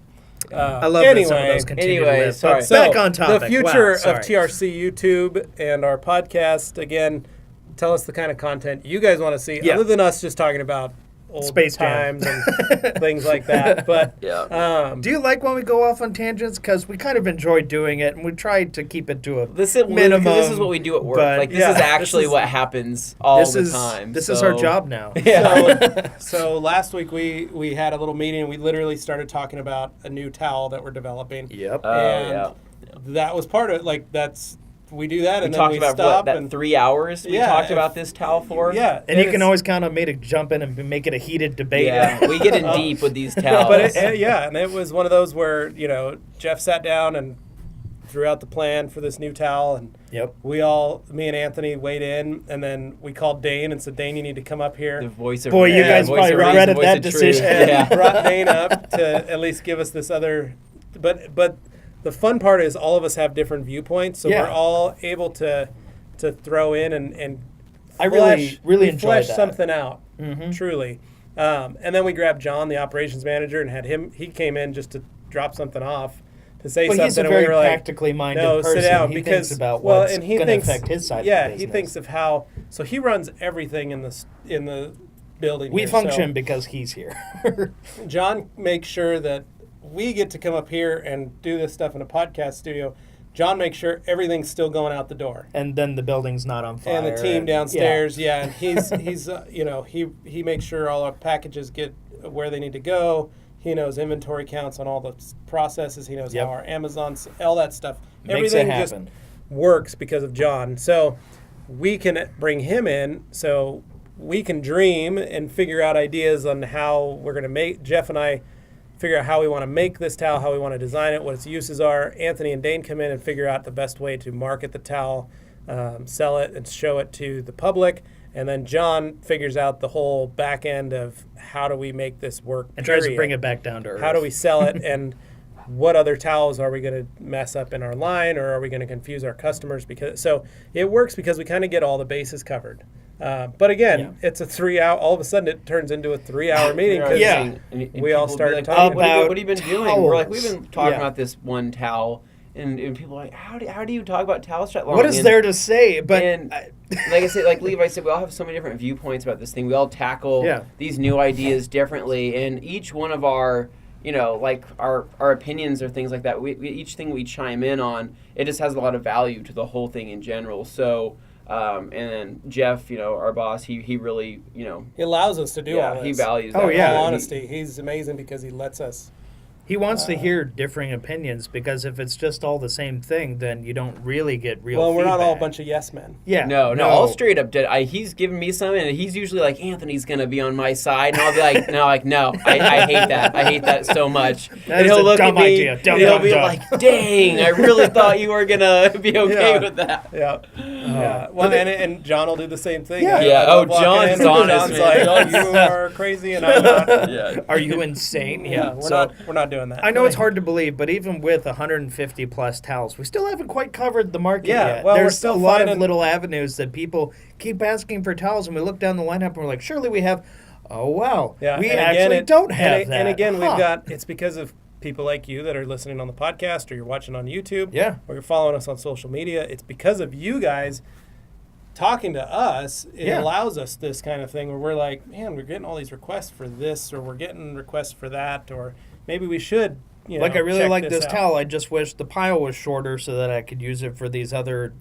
Speaker 1: I love that some of
Speaker 2: anyway,
Speaker 1: those continue to
Speaker 3: anyway,
Speaker 1: live.
Speaker 3: sorry.
Speaker 1: But
Speaker 2: So,
Speaker 1: back on topic.
Speaker 2: the future
Speaker 1: Wow, sorry.
Speaker 2: of TRC YouTube and our podcast. Again, tell us the kind of content you guys want to see,
Speaker 1: Yeah.
Speaker 2: other than us just talking about old
Speaker 1: Space Jam.
Speaker 2: times and things like that. But
Speaker 3: Yeah.
Speaker 1: Do you like when we go off on tangents? Because we kind of enjoy doing it, and we try to keep it to a
Speaker 3: This is
Speaker 1: minimum.
Speaker 3: This is what we do at work.
Speaker 1: but
Speaker 3: Like this
Speaker 2: yeah,
Speaker 3: is actually
Speaker 2: this is-
Speaker 3: what happens all
Speaker 1: this
Speaker 3: the
Speaker 1: is
Speaker 3: time.
Speaker 1: this is our
Speaker 3: so-
Speaker 1: job now.
Speaker 3: Yeah.
Speaker 2: so last week we had a little meeting. And we literally started talking about a new towel that we're developing.
Speaker 1: Yep.
Speaker 2: And
Speaker 3: yeah.
Speaker 2: that was part of it. Like we do that,
Speaker 3: We
Speaker 2: and then
Speaker 3: talked
Speaker 2: we
Speaker 3: about
Speaker 2: stop
Speaker 3: that
Speaker 2: and
Speaker 3: 3 hours we
Speaker 2: Yeah,
Speaker 3: talked
Speaker 2: if-
Speaker 3: about this towel for.
Speaker 2: yeah,
Speaker 1: and you can
Speaker 2: it's-
Speaker 1: always count on me to jump in and make it a heated debate.
Speaker 3: Yeah, we get in deep with these towels.
Speaker 2: But and it was one of those where Jeff sat down and threw out the plan for this new towel, and
Speaker 1: Yep.
Speaker 2: me and Anthony weighed in, and then we called Dane and said, Dane, you need to come up here.
Speaker 3: The voice of
Speaker 1: Boy, you
Speaker 3: reason,
Speaker 1: guys
Speaker 3: voice
Speaker 1: probably
Speaker 3: of reason,
Speaker 1: regretted
Speaker 3: voice
Speaker 1: that
Speaker 3: of truth.
Speaker 1: decision.
Speaker 2: And
Speaker 3: Yeah.
Speaker 2: brought Dane up to at least give us this other. But the fun part is all of us have different viewpoints, so
Speaker 1: Yeah.
Speaker 2: we're all able to throw in and
Speaker 1: I really
Speaker 2: we
Speaker 1: enjoyed
Speaker 2: flesh
Speaker 1: that.
Speaker 2: something out,
Speaker 1: Mhm.
Speaker 2: truly. And then we grabbed John, the operations manager, and had him. He came in just to drop something off, to say
Speaker 1: Well,
Speaker 2: something.
Speaker 1: he's a
Speaker 2: and
Speaker 1: very
Speaker 2: we were like,
Speaker 1: practically minded
Speaker 2: no,
Speaker 1: person.
Speaker 2: sit down,
Speaker 1: he
Speaker 2: because
Speaker 1: thinks about
Speaker 2: well,
Speaker 1: what's
Speaker 2: and he
Speaker 1: going to
Speaker 2: thinks
Speaker 1: affect his side
Speaker 2: yeah,
Speaker 1: of the business.
Speaker 2: he thinks of how. So he runs everything in the building.
Speaker 1: We
Speaker 2: here.
Speaker 1: function
Speaker 2: So
Speaker 1: because he's here.
Speaker 2: John makes sure that we get to come up here and do this stuff in a podcast studio. John makes sure everything's still going out the door.
Speaker 1: And then the building's not on fire.
Speaker 2: And the team
Speaker 1: and-
Speaker 2: downstairs, yeah, and he's he makes sure all our packages get where they need to go. He knows inventory counts on all the processes. He knows
Speaker 1: Yep.
Speaker 2: how our Amazon's, all that stuff.
Speaker 1: Makes it
Speaker 2: Everything just
Speaker 1: happen.
Speaker 2: works because of John. So we can bring him in so we can dream and figure out ideas on how we're going to make. Jeff and I figure out how we want to make this towel, how we want to design it, what its uses are. Anthony and Dane come in and figure out the best way to market the towel, sell it, and show it to the public. And then John figures out the whole back end of how do we make this work.
Speaker 1: And tries to
Speaker 2: period.
Speaker 1: bring it back down to earth.
Speaker 2: How do we sell it, and what other towels are we going to mess up in our line, or are we going to confuse our customers? So it works because we kind of get all the bases covered. But again, it's a 3 hour. All of a sudden, it turns into a 3 hour meeting because
Speaker 1: Yeah.
Speaker 3: And
Speaker 2: we all
Speaker 3: people
Speaker 2: started
Speaker 3: be like,
Speaker 2: talking
Speaker 3: what
Speaker 1: about
Speaker 3: have you been doing? We're like, we've
Speaker 1: towels.
Speaker 3: been talking
Speaker 1: Yeah.
Speaker 3: about this one towel, and people are like, how do you talk about towels that long?
Speaker 1: What is
Speaker 3: And-
Speaker 1: there to say? But
Speaker 3: and like I said, like Levi said, we all have so many different viewpoints about this thing. We all tackle
Speaker 1: Yeah.
Speaker 3: these new ideas differently, and each one of our, like our opinions or things like that. We each thing we chime in on, it just has a lot of value to the whole thing in general. So, and then Jeff, our boss, he really,
Speaker 2: he allows us to do all this.
Speaker 3: he values.
Speaker 1: Oh,
Speaker 3: that.
Speaker 1: yeah.
Speaker 2: In all
Speaker 3: He-
Speaker 2: honesty, he's amazing because he lets us.
Speaker 1: he wants to hear differing opinions, because if it's just all the same thing, then you don't really get real
Speaker 2: Well, we're not all a
Speaker 1: feedback.
Speaker 2: bunch of yes men.
Speaker 1: Yeah.
Speaker 3: No, all straight up dead. He's giving me something, and he's usually like, Anthony's gonna be on my side, and I'll be like, no, I hate that. I hate that so much.
Speaker 1: That
Speaker 3: and
Speaker 1: is
Speaker 3: he'll
Speaker 1: a
Speaker 3: look
Speaker 1: dumb
Speaker 3: at me,
Speaker 1: idea. Dumb,
Speaker 3: and he'll
Speaker 1: dumb,
Speaker 3: be
Speaker 1: dumb.
Speaker 3: like, dang, I really thought you were gonna be okay
Speaker 2: Yeah.
Speaker 3: with that.
Speaker 2: Yeah. Yeah. Well, and John will do the same thing.
Speaker 1: Yeah.
Speaker 3: Yeah.
Speaker 2: I
Speaker 3: Oh,
Speaker 2: walk
Speaker 3: John's
Speaker 2: in,
Speaker 3: honest,
Speaker 2: John's
Speaker 3: man.
Speaker 2: like, you are crazy, and I'm not.
Speaker 3: Yeah.
Speaker 1: Are you insane?
Speaker 2: Yeah, we're not doing that.
Speaker 1: I know it's hard to believe, but even with 150 plus towels, we still haven't quite covered the market
Speaker 2: Yeah,
Speaker 1: yet.
Speaker 2: well, we're
Speaker 1: There's
Speaker 2: still
Speaker 1: a lot of
Speaker 2: finding-
Speaker 1: little avenues that people keep asking for towels, and we look down the lineup and we're like, surely we have. Oh wow,
Speaker 2: Yeah,
Speaker 1: we
Speaker 2: and
Speaker 1: actually
Speaker 2: again,
Speaker 1: don't have
Speaker 2: and,
Speaker 1: that.
Speaker 2: And again,
Speaker 1: Huh.
Speaker 2: we've got, it's because of people like you that are listening on the podcast, or you're watching on YouTube,
Speaker 1: Yeah.
Speaker 2: or you're following us on social media. It's because of you guys talking to us. It
Speaker 1: Yeah.
Speaker 2: allows us this kind of thing where we're like, man, we're getting all these requests for this, or we're getting requests for that, or maybe we should.
Speaker 1: Like, I really
Speaker 2: check
Speaker 1: like this
Speaker 2: out.
Speaker 1: towel. I just wish the pile was shorter so that I could use it for these other,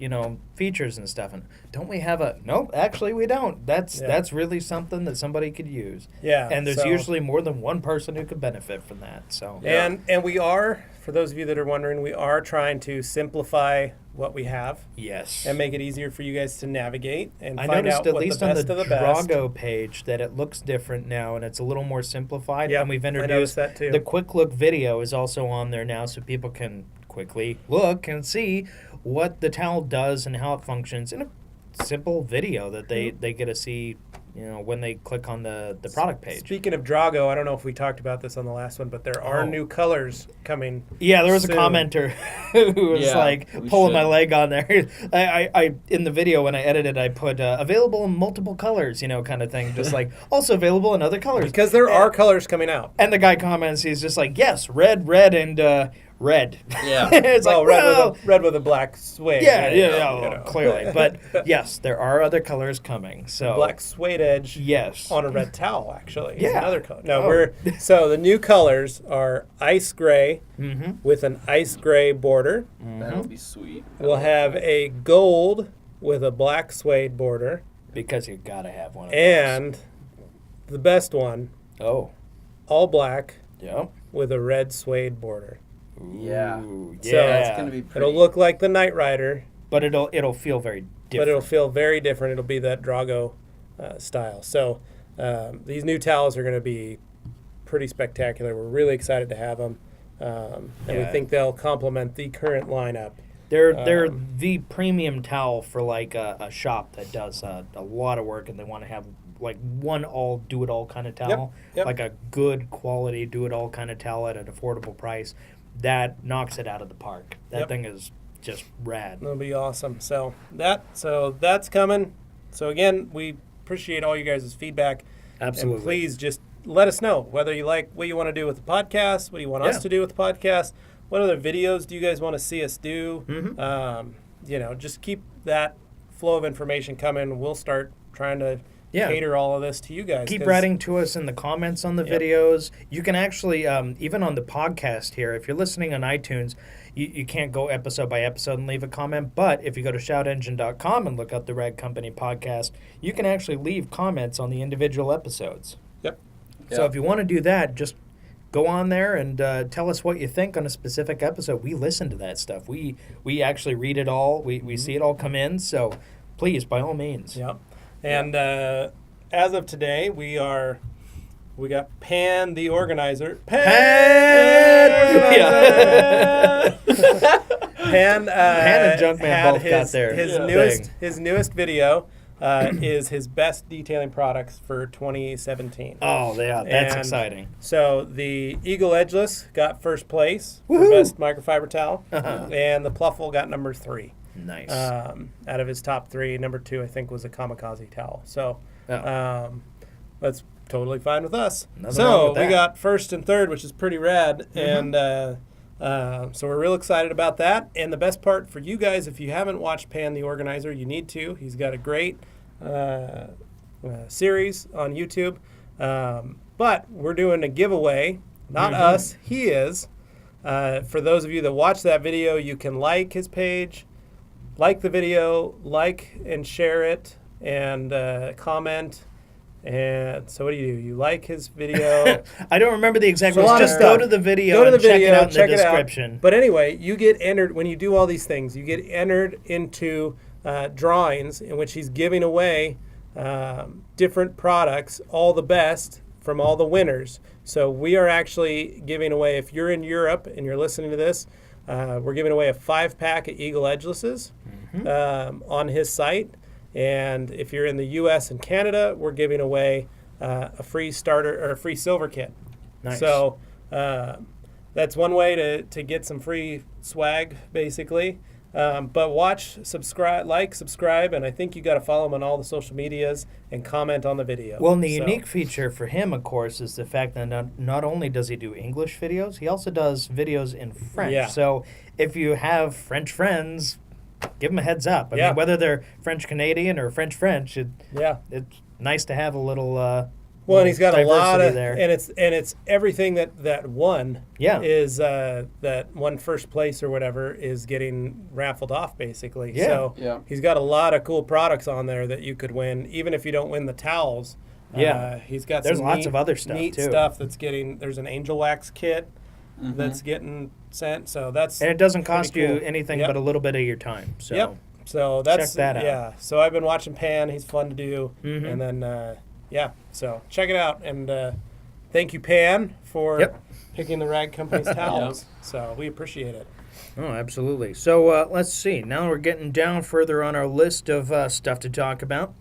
Speaker 1: features and stuff. And don't we have a? Nope, actually we don't. That's really something that somebody could use.
Speaker 2: Yeah,
Speaker 1: And there's
Speaker 2: so-
Speaker 1: usually more than one person who could benefit from that. So
Speaker 2: And we are, for those of you that are wondering, we are trying to simplify what we have
Speaker 1: yes.
Speaker 2: and make it easier for you guys to navigate and
Speaker 1: I
Speaker 2: find
Speaker 1: noticed
Speaker 2: out
Speaker 1: at
Speaker 2: what
Speaker 1: least
Speaker 2: the
Speaker 1: on
Speaker 2: best
Speaker 1: the
Speaker 2: of the best.
Speaker 1: Drago page that it looks different now and it's a little more simplified.
Speaker 2: Yep,
Speaker 1: And we've
Speaker 2: I
Speaker 1: introduced
Speaker 2: noticed that too.
Speaker 1: the quick look video is also on there now, so people can quickly look and see what the towel does and how it functions in a simple video that they get to see, when they click on the product page.
Speaker 2: Speaking of Drago, I don't know if we talked about this on the last one, but there are new colors coming.
Speaker 1: Yeah, there was
Speaker 2: soon.
Speaker 1: a commenter who was pulling my leg on there. I in the video when I edited, I put available in multiple colors, kind of thing, just like also available in other colors
Speaker 2: because there are colors coming out.
Speaker 1: And the guy comments, he's just like, yes, red, and red.
Speaker 3: Yeah.
Speaker 1: It's
Speaker 2: red with a black suede.
Speaker 1: Yeah, clearly. But yes, there are other colors coming. So
Speaker 2: black suede edge.
Speaker 1: Yes.
Speaker 2: On a red towel, actually.
Speaker 1: Yeah.
Speaker 2: Is another color. No, so the new colors are ice gray with an ice gray border.
Speaker 3: That'll be sweet.
Speaker 2: We'll have a gold with a black suede border.
Speaker 1: Because you gotta have one of
Speaker 2: and the best one.
Speaker 1: Oh.
Speaker 2: All black.
Speaker 1: Yep.
Speaker 2: With a red suede border.
Speaker 3: Yeah.
Speaker 1: Ooh,
Speaker 2: So
Speaker 3: that's gonna be pretty.
Speaker 2: It'll look like the Knight Rider,
Speaker 1: but it'll feel very different.
Speaker 2: But it'll feel very different. It'll be that Drago style. So these new towels are going to be pretty spectacular. We're really excited to have them, and we think they'll complement the current lineup.
Speaker 1: They're the premium towel for like a shop that does a lot of work and they want to have like one do-it-all kind of towel, like a good quality do-it-all kind of towel at an affordable price. That knocks it out of the park. That thing is just rad.
Speaker 2: That'll be awesome. So that's coming. So again, we appreciate all you guys' feedback.
Speaker 1: Absolutely.
Speaker 2: And please just let us know whether you like what you want to do with the podcast, what you want us to do with the podcast, what other videos do you guys want to see us do. Just keep that flow of information coming. We'll start trying to cater all of this to you guys.
Speaker 1: Keep writing to us in the comments on the videos. You can actually, even on the podcast here, if you're listening on iTunes, you can't go episode by episode and leave a comment. But if you go to shoutengine.com and look up the Rag Company podcast, you can actually leave comments on the individual episodes. So if you want to do that, just go on there and tell us what you think on a specific episode. We listen to that stuff. We actually read it all. We see it all come in. So please, by all means.
Speaker 2: Yep. And as of today, we got Pan the organizer. Pan
Speaker 1: and Junkman both got there.
Speaker 2: His newest video is his best detailing products for 2017.
Speaker 1: Oh, yeah, that's exciting.
Speaker 2: So the Eagle Edgeless got first place for best microfiber towel, and the Pluffle got number 3.
Speaker 1: Nice.
Speaker 2: Out of his top 3, number 2 I think was a Kamikaze towel. So that's totally fine with us. So we got first and third, which is pretty rad, and so we're real excited about that. And the best part for you guys, if you haven't watched Pan the Organizer, you need to. He's got a great series on YouTube. But we're doing a giveaway. Not us, he is. For those of you that watch that video, you can like his page, like the video, like and share it, and comment. And so what do? You like his video?
Speaker 1: I don't remember the exact words. Just go to the video and check it out in the description.
Speaker 2: But anyway, you get entered when you do all these things. You get entered into drawings in which he's giving away different products, all the best from all the winners. So we are actually giving away, if you're in Europe and you're listening to this, we're giving away a 5-pack of Eagle Edgelesses on his site. And if you're in the U.S. and Canada, we're giving away a free starter or a free silver kit.
Speaker 1: Nice.
Speaker 2: So that's one way to get some free swag, basically. But watch, subscribe, and I think you got to follow him on all the social medias and comment on the video.
Speaker 1: Well, and the unique feature for him, of course, is the fact that not only does he do English videos, he also does videos in French.
Speaker 2: Yeah.
Speaker 1: So if you have French friends, give them a heads up. I mean, whether they're French-Canadian or French-French, it's nice to have a little
Speaker 2: well, and he's got a lot of
Speaker 1: there.
Speaker 2: and it's everything that won is that won first place or whatever is getting raffled off, basically. So he's got a lot of cool products on there that you could win, even if you don't win the towels. He's got
Speaker 1: there's lots of other stuff
Speaker 2: neat
Speaker 1: too.
Speaker 2: Stuff that's getting. There's an angel wax kit that's getting sent. So that's
Speaker 1: and it doesn't cost
Speaker 2: cool.
Speaker 1: you anything but a little bit of your time. So
Speaker 2: So that's
Speaker 1: check that out.
Speaker 2: Yeah. So I've been watching Pan. He's fun to do, and then so check it out. And thank you, Pan, for picking the Rag Company's towels. So we appreciate it.
Speaker 1: Oh, absolutely. So let's see. Now we're getting down further on our list of stuff to talk about.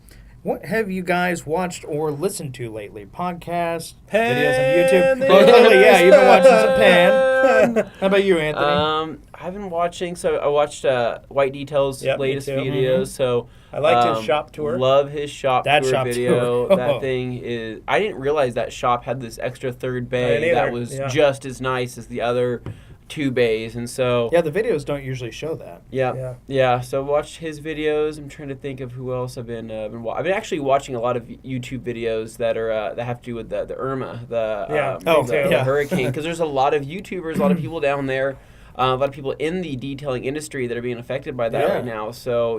Speaker 1: What have you guys watched or listened to lately? Podcasts, videos on YouTube? Oh, totally, yeah. You've been watching some Pan. How about you, Anthony?
Speaker 3: I've been watching. So I watched White Detail's
Speaker 2: Yep, me
Speaker 3: latest
Speaker 2: too.
Speaker 3: videos. So
Speaker 2: I liked his shop tour.
Speaker 3: Love his shop
Speaker 1: That
Speaker 3: tour
Speaker 1: shop
Speaker 3: video.
Speaker 1: tour.
Speaker 3: That thing is. I didn't realize that shop had this extra third bay
Speaker 2: didn't
Speaker 3: that
Speaker 2: either,
Speaker 3: was
Speaker 2: yeah.
Speaker 3: just as nice as the other 2 bays, and so
Speaker 1: Yeah, the videos don't usually show that.
Speaker 3: yeah. So watched his videos. I'm trying to think of who else I've been. I've been actually watching a lot of YouTube videos that are that have to do with the Irma, the hurricane, because there's a lot of YouTubers, a lot of people down there. A lot of people in the detailing industry that are being affected by that right now. So,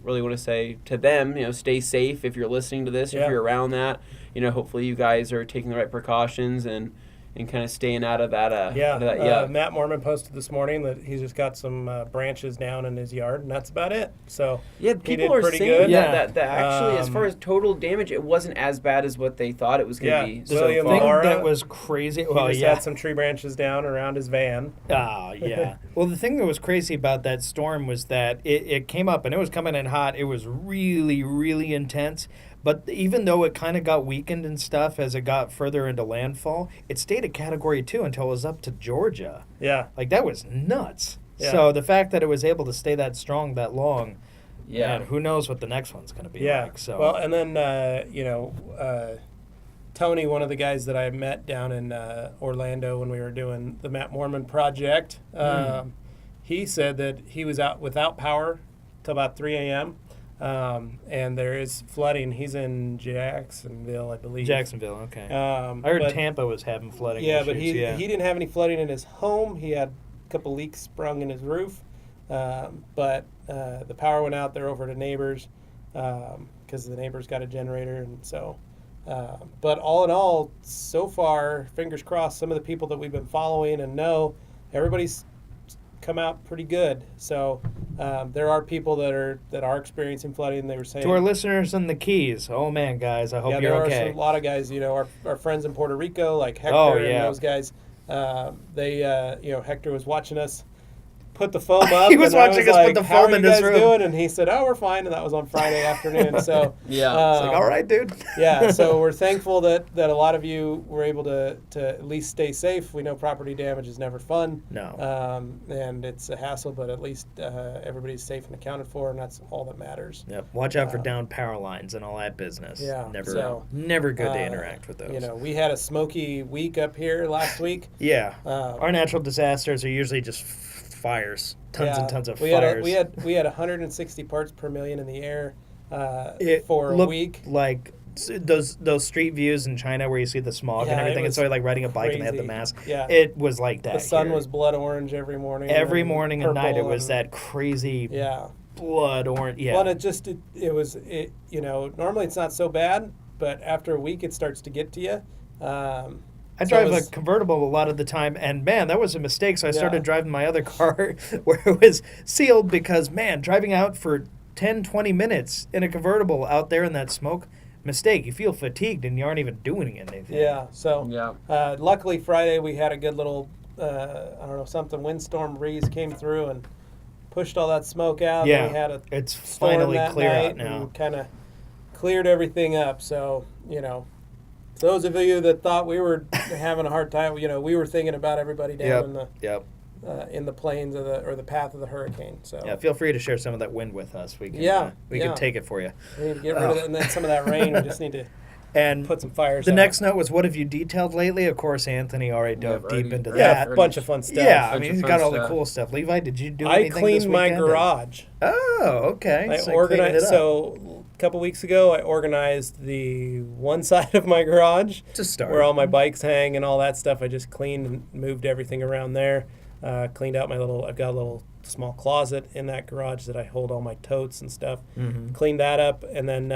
Speaker 3: really want to say to them, stay safe if you're listening to this, if you're around that. Hopefully you guys are taking the right precautions and kind of staying out of that.
Speaker 2: Matt Mormon posted this morning that he's just got some branches down in his yard, and that's about it. So
Speaker 3: people are saying that actually, as far as total damage, it wasn't as bad as what they thought it was going to be.
Speaker 1: The thing that was crazy.
Speaker 2: He just had some tree branches down around his van.
Speaker 1: Oh, yeah. Well, the thing that was crazy about that storm was that it came up, and it was coming in hot. It was really, really intense. But even though it kind of got weakened and stuff as it got further into landfall, it stayed at Category 2 until it was up to Georgia.
Speaker 2: Yeah.
Speaker 1: Like, that was nuts.
Speaker 2: Yeah.
Speaker 1: So the fact that it was able to stay that strong that long, man, who knows what the next one's going to be like. So.
Speaker 2: Well, and then, Tony, one of the guys that I met down in Orlando when we were doing the Matt Mormon project, he said that he was out without power till about 3 a.m., and there is flooding. He's in Jacksonville, I believe.
Speaker 1: Jacksonville, okay. I heard Tampa was having flooding issues.
Speaker 2: But he didn't have any flooding in his home. He had a couple leaks sprung in his roof. But the power went out there over to neighbors because the neighbors got a generator. And so, but all in all, so far, fingers crossed, some of the people that we've been following and know, everybody's come out pretty good. So there are people that are experiencing flooding. They were saying
Speaker 1: to our listeners in the Keys, oh man, guys, I hope you're okay.
Speaker 2: There are a lot of guys, our friends in Puerto Rico, like Hector and those guys. Hector was watching us put the foam up.
Speaker 1: He was watching us put the foam in his room.
Speaker 2: Doing? And he said, "Oh, we're fine." And that was on Friday afternoon. So
Speaker 1: it's like, all right, dude.
Speaker 2: So we're thankful that a lot of you were able to at least stay safe. We know property damage is never fun.
Speaker 1: No.
Speaker 2: And it's a hassle, but at least everybody's safe and accounted for, and that's all that matters.
Speaker 1: Yep. Watch out for down power lines and all that business.
Speaker 2: Yeah.
Speaker 1: Never good to interact with those.
Speaker 2: We had a smoky week up here last week.
Speaker 1: Yeah. Our natural disasters are usually just fires, tons and tons of fires.
Speaker 2: We had 160 parts per million in the air for a week.
Speaker 1: Like those street views in China where you see the smog and everything. It's sort of like riding a bike and they have the mask.
Speaker 2: Yeah.
Speaker 1: It was like that.
Speaker 2: The sun was blood orange every morning.
Speaker 1: Every morning and night it was that crazy blood orange. Yeah.
Speaker 2: Well, it was normally it's not so bad, but after a week it starts to get to you.
Speaker 1: I drive a convertible a lot of the time, and man, that was a mistake. So I started driving my other car where it was sealed because, man, driving out for 10, 20 minutes in a convertible out there in that smoke, mistake. You feel fatigued and you aren't even doing anything.
Speaker 2: Yeah. So luckily Friday we had a good little, windstorm breeze came through and pushed all that smoke out.
Speaker 1: Yeah.
Speaker 2: And we had
Speaker 1: it's finally clear out now.
Speaker 2: And kind of cleared everything up. So, those of you that thought we were having a hard time, we were thinking about everybody down in the plains or the path of the hurricane. So
Speaker 1: feel free to share some of that wind with us. We can can take it for you.
Speaker 2: We need to get rid of it, and then some of that rain. We just need to put some fires.
Speaker 1: The next note was, what have you detailed lately? Of course, Anthony already dove deep into that.
Speaker 2: Yeah, a bunch of fun stuff.
Speaker 1: Yeah, I mean, he's got all the cool stuff. Levi, did you do anything?
Speaker 2: I cleaned my garage.
Speaker 1: Oh, okay.
Speaker 2: I organized. So a couple weeks ago, I organized the one side of my garage
Speaker 1: to start
Speaker 2: where all my bikes hang and all that stuff. I just cleaned and moved everything around there. Cleaned out I've got a little small closet in that garage that I hold all my totes and stuff. Mm-hmm. Cleaned that up, and then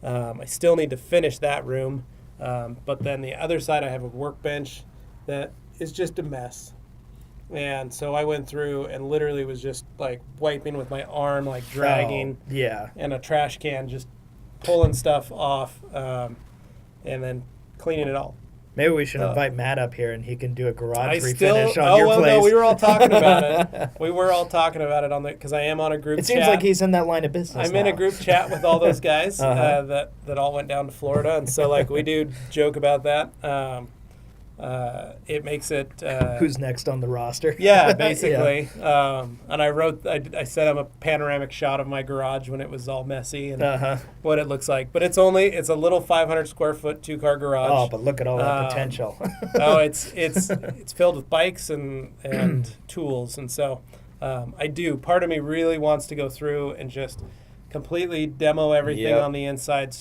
Speaker 2: I still need to finish that room. But then the other side, I have a workbench that is just a mess. And so I went through and literally was just like wiping with my arm, like dragging.
Speaker 1: Oh, yeah.
Speaker 2: And a trash can, just pulling stuff off, and then cleaning it all.
Speaker 1: Maybe we should invite Matt up here and he can do a garage refinish
Speaker 2: still,
Speaker 1: on your place.
Speaker 2: No, we were all talking about it. We were all talking about it on the because I am on a group.
Speaker 1: It seems like he's in that line of business.
Speaker 2: I'm in a group chat with all those guys that all went down to Florida, and so like we do joke about that. It makes it
Speaker 1: who's next on the roster?
Speaker 2: Yeah, basically. And I sent him a panoramic shot of my garage when it was all messy and what it looks like. But it's a little 500 square foot 2-car garage.
Speaker 1: Oh, but look at all that potential.
Speaker 2: It's filled with bikes and tools, and so part of me really wants to go through and just completely demo everything on the inside.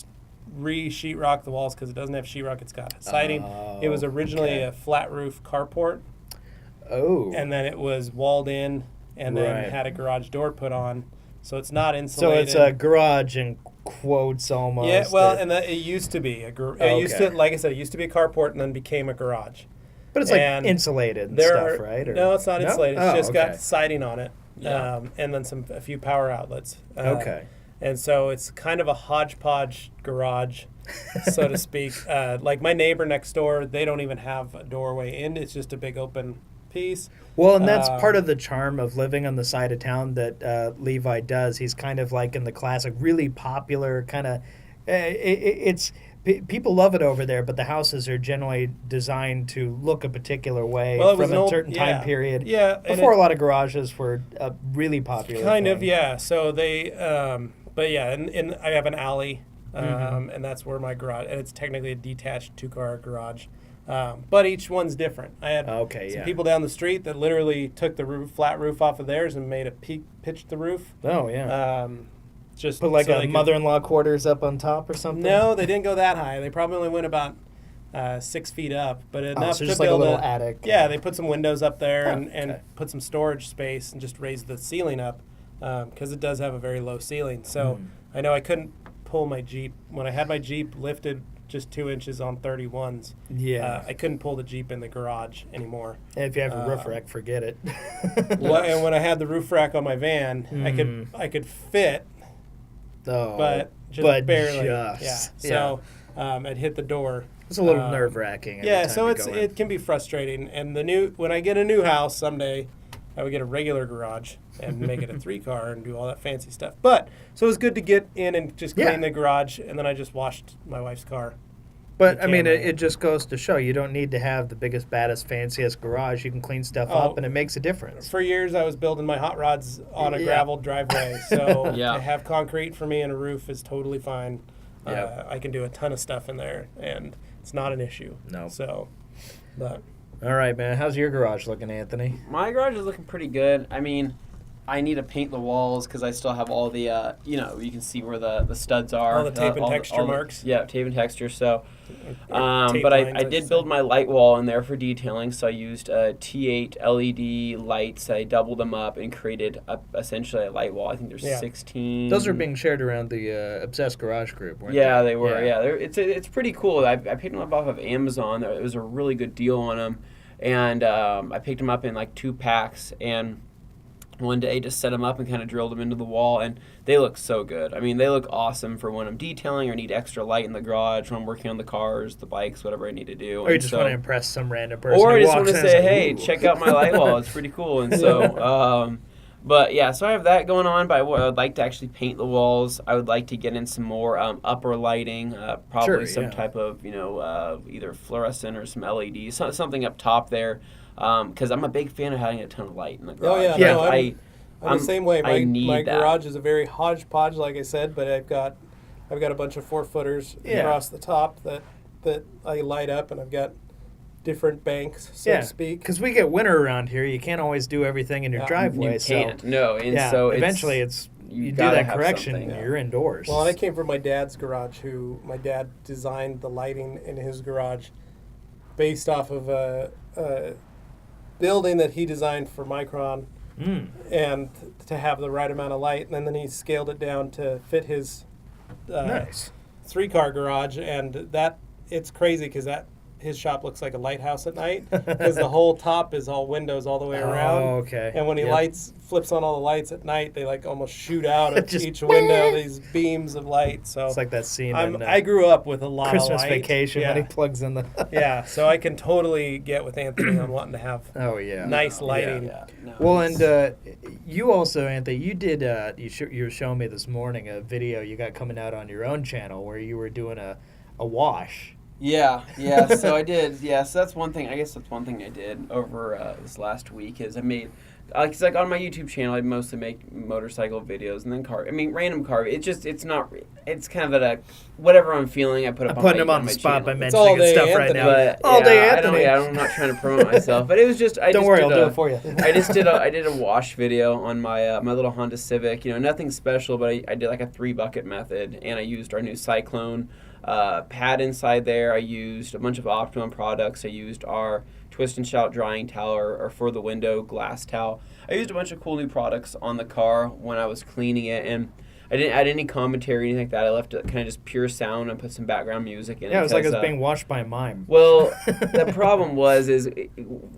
Speaker 2: Re-sheetrock the walls because it doesn't have sheetrock. It's got siding. It was originally a flat roof carport.
Speaker 1: Oh.
Speaker 2: And then it was walled in and then had a garage door put on. So it's not insulated.
Speaker 1: So it's a garage in quotes almost.
Speaker 2: Yeah, well, it used to be. Like I said, it used to be a carport and then became a garage.
Speaker 1: But it's like insulated and stuff, right?
Speaker 2: No, it's not insulated. It's just got siding on it. Yeah. And then a few power outlets.
Speaker 1: Okay.
Speaker 2: And so it's kind of a hodgepodge garage, so to speak. Like my neighbor next door, they don't even have a doorway in. It's just a big open piece.
Speaker 1: Well, and that's part of the charm of living on the side of town that Levi does. He's kind of like in the classic, really popular kind of. People love it over there, but the houses are generally designed to look a particular way from a certain time period.
Speaker 2: Yeah,
Speaker 1: before a lot of garages were really popular.
Speaker 2: Kind of, yeah. So they. But yeah, and I have an alley, and that's where my garage, and it's technically a detached 2-car garage. But each one's different. I had some people down the street that literally took the flat roof off of theirs and made pitched the roof.
Speaker 1: Oh, yeah.
Speaker 2: Just
Speaker 1: put like a mother-in-law quarters up on top or something?
Speaker 2: No, they didn't go that high. They probably only went about 6 feet up, but enough
Speaker 1: so
Speaker 2: to
Speaker 1: just
Speaker 2: build
Speaker 1: like a little attic.
Speaker 2: Yeah, they put some windows up there and put some storage space and just raised the ceiling up. Because it does have a very low ceiling. So I know I couldn't pull my Jeep. When I had my Jeep lifted just 2 inches on 31s, I couldn't pull the Jeep in the garage anymore.
Speaker 1: And if you have a roof rack, forget it.
Speaker 2: And when I had the roof rack on my van, I could fit, but barely. So I'd hit the door.
Speaker 1: It's a little nerve-wracking.
Speaker 2: So it can be frustrating. And when I get a new house someday, I would get a regular garage and make it a 3-car and do all that fancy stuff. But so it was good to get in and just clean the garage, and then I just washed my wife's car.
Speaker 1: But I mean, it just goes to show you don't need to have the biggest, baddest, fanciest garage. You can clean stuff up, and it makes a difference.
Speaker 2: For years, I was building my hot rods on a gravel driveway, so to have concrete for me and a roof is totally fine. I can do a ton of stuff in there, and it's not an issue.
Speaker 1: No.
Speaker 2: So, but.
Speaker 1: All right, man. How's your garage looking, Anthony?
Speaker 3: My garage is looking pretty good. I mean, I need to paint the walls because I still have all the, you can see where the studs are.
Speaker 2: All the tape and texture marks.
Speaker 3: Yeah, tape and texture. So, but I did build my light wall in there for detailing. So I used T8 LED lights. I doubled them up and created essentially a light wall. I think there's 16.
Speaker 1: Those are being shared around the Obsessed Garage group, weren't
Speaker 3: they? They were. Yeah, it's pretty cool. I picked them up off of Amazon. It was a really good deal on them. And I picked them up in like 2 packs, and one day just set them up and kind of drilled them into the wall, and they look so good. I mean, they look awesome for when I'm detailing or need extra light in the garage, when I'm working on the cars, the bikes, whatever I need to do.
Speaker 1: Or you just want to impress some random person.
Speaker 3: Or I just want to say, hey, check out my light wall. It's pretty cool. And so, but yeah, so I have that going on, but I would like to actually paint the walls. I would like to get in some more upper lighting, probably some type of, either fluorescent or some LEDs, something up top there, because I'm a big fan of having a ton of light in the garage.
Speaker 2: I'm the same way. My garage is a very hodgepodge, like I said, but I've got a bunch of 4-footers across the top that I light up, and I've got different banks, so to speak.
Speaker 1: Because we get winter around here. You can't always do everything in your driveway.
Speaker 3: You can't. No. And so
Speaker 1: eventually you do that correction, you're indoors.
Speaker 2: Well, and I came from my dad's garage, my dad designed the lighting in his garage based off of a building that he designed for Micron and to have the right amount of light. And then he scaled it down to fit his 3-car garage. And it's crazy because his shop looks like a lighthouse at night because the whole top is all windows all the way around.
Speaker 1: Oh, okay.
Speaker 2: And when he
Speaker 1: Yep.
Speaker 2: flips on all the lights at night, they like almost shoot out of
Speaker 1: Just
Speaker 2: each window, these beams of light. So
Speaker 1: It's like that scene in
Speaker 2: I grew up with a lot
Speaker 1: Christmas
Speaker 2: of light.
Speaker 1: Vacation
Speaker 2: Yeah.
Speaker 1: when he plugs in the.
Speaker 2: Yeah, so I can totally get with Anthony on wanting to have
Speaker 1: Oh yeah.
Speaker 2: nice lighting.
Speaker 3: Yeah, no,
Speaker 1: Well,
Speaker 3: it's-
Speaker 1: and you also, Anthony, you did. You were showing me this morning a video you got coming out on your own channel where you were doing a wash.
Speaker 3: Yeah. So I did. Yeah, so that's one thing. I guess that's one thing I did over this last week is I made. Cause like on my YouTube channel, I mostly make motorcycle videos and then random car. It's not. It's kind of whatever I'm feeling. I put up.
Speaker 1: I'm putting him
Speaker 3: my
Speaker 1: on the spot by
Speaker 3: channel.
Speaker 2: It's all
Speaker 1: mentioning his
Speaker 2: day
Speaker 1: stuff right
Speaker 2: Anthony.
Speaker 1: now.
Speaker 3: But
Speaker 1: All day
Speaker 3: I
Speaker 1: Anthony.
Speaker 3: I'm not trying to promote myself, but it was just.
Speaker 1: Don't worry, I'll do it for you.
Speaker 3: I did a wash video on my my little Honda Civic. Nothing special, but I did like a 3-bucket method, and I used our new Cyclone pad inside there. I used a bunch of Optimum products. I used our Twist and Shout drying towel or for the window glass towel. I used a bunch of cool new products on the car when I was cleaning it, and I didn't add any commentary or anything like that. I left it kind of just pure sound and put some background music in it.
Speaker 1: Yeah, it was like it was being washed by a mime.
Speaker 3: Well, the problem is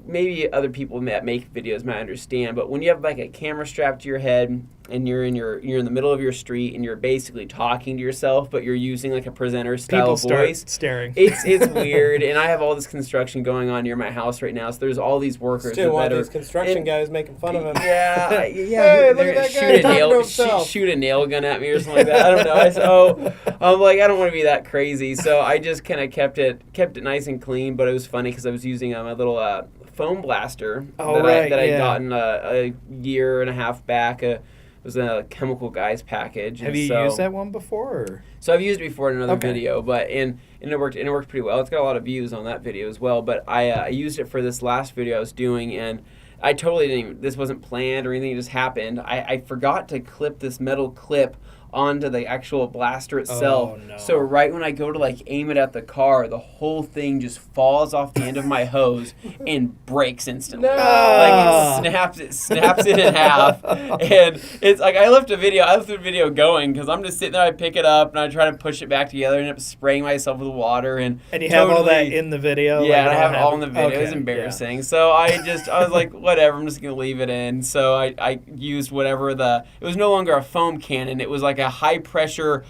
Speaker 3: maybe other people that make videos might understand, but when you have like a camera strapped to your head and you're in the middle of your street and you're basically talking to yourself, but you're using like a presenter style
Speaker 1: People start
Speaker 3: voice.
Speaker 1: staring.
Speaker 3: It's weird, and I have all this construction going on near my house right now, so there's all these workers
Speaker 2: Still want
Speaker 3: that
Speaker 2: these construction guys making fun of him.
Speaker 3: Yeah,
Speaker 2: Hey, look at that guy talking to himself.
Speaker 3: shoot a nail gun at me or something like that. I don't know. I'm like, I don't want to be that crazy, so I just kind of kept it nice and clean. But it was funny because I was using my little foam blaster that I'd gotten a year and a half back. It was a Chemical Guys package.
Speaker 1: Have you used that one before? Or?
Speaker 3: So I've used it before in another
Speaker 1: Okay.
Speaker 3: video, but and it worked pretty well. It's got a lot of views on that video as well. But I used it for this last video I was doing, and I totally didn't even, this wasn't planned or anything, it just happened. I forgot to clip this metal clip onto the actual blaster itself.
Speaker 1: Oh, no.
Speaker 3: So right when I go to like aim it at the car, the whole thing just falls off the end of my hose and breaks instantly.
Speaker 2: No.
Speaker 3: Like it snaps it in half. And it's like I left the video going because I'm just sitting there, I pick it up and I try to push it back together and end up spraying myself with water and
Speaker 1: you have all that in the video?
Speaker 3: Yeah,
Speaker 1: like,
Speaker 3: and I have it all in the video.
Speaker 1: Okay,
Speaker 3: It was embarrassing. So I was like, whatever, I'm just going to leave it in. So I used whatever it was no longer a foam cannon. It was like a high pressure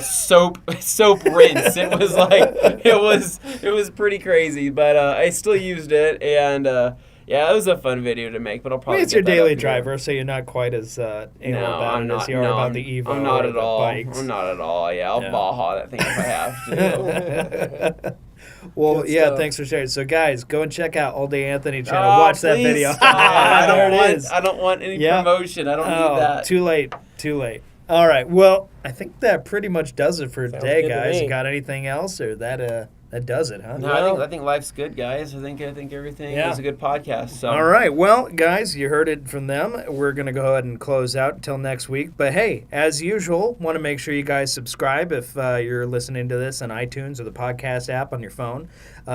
Speaker 3: soap rinse. It was like, it was pretty crazy, but I still used it. And yeah, it was a fun video to make, but I'll probably
Speaker 1: It's
Speaker 3: get
Speaker 1: your
Speaker 3: that
Speaker 1: daily
Speaker 3: up
Speaker 1: driver, so you're not quite as anal about it as you are
Speaker 3: no,
Speaker 1: about the Evo
Speaker 3: I'm not
Speaker 1: or
Speaker 3: at
Speaker 1: the
Speaker 3: all.
Speaker 1: bikes.
Speaker 3: I'm not at all. Yeah, I'll Baja that thing if I have to.
Speaker 1: Well,
Speaker 2: Good
Speaker 1: yeah,
Speaker 2: stuff.
Speaker 1: thanks for sharing. So, guys, go and check out All Day Anthony channel. Watch that
Speaker 3: Please
Speaker 1: video.
Speaker 3: stop.
Speaker 1: There it is.
Speaker 3: I don't want any
Speaker 1: Yeah.
Speaker 3: promotion. I don't need that.
Speaker 1: Too late. All right. Well, I think that pretty much does it for
Speaker 2: Sounds
Speaker 1: today,
Speaker 2: good to
Speaker 1: guys.
Speaker 2: me.
Speaker 1: You got anything else, or that does it, huh?
Speaker 3: No, I think life's good, guys. I think everything is a good podcast. So.
Speaker 1: All right. Well, guys, you heard it from them. We're going to go ahead and close out until next week. But hey, as usual, want to make sure you guys subscribe if you're listening to this on iTunes or the podcast app on your phone.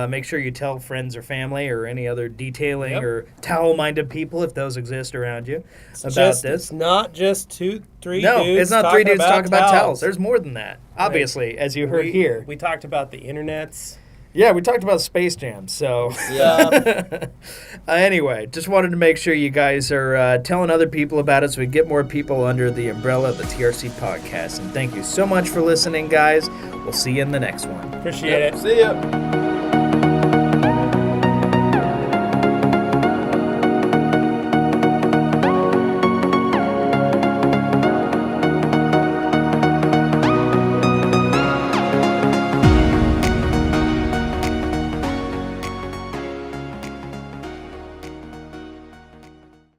Speaker 1: Make sure you tell friends or family or any other detailing or towel-minded people, if those exist around you, about this.
Speaker 2: It's not just 2-3 dudes.
Speaker 1: No, it's not three dudes talking about towels. There's more than that. Obviously, as you heard here.
Speaker 2: We talked about the internets.
Speaker 1: Yeah, we talked about Space Jam, so...
Speaker 3: Yeah.
Speaker 1: Anyway, just wanted to make sure you guys are telling other people about it so we get more people under the umbrella of the TRC podcast. And thank you so much for listening, guys. We'll see you in the next one.
Speaker 2: Appreciate it.
Speaker 3: See ya.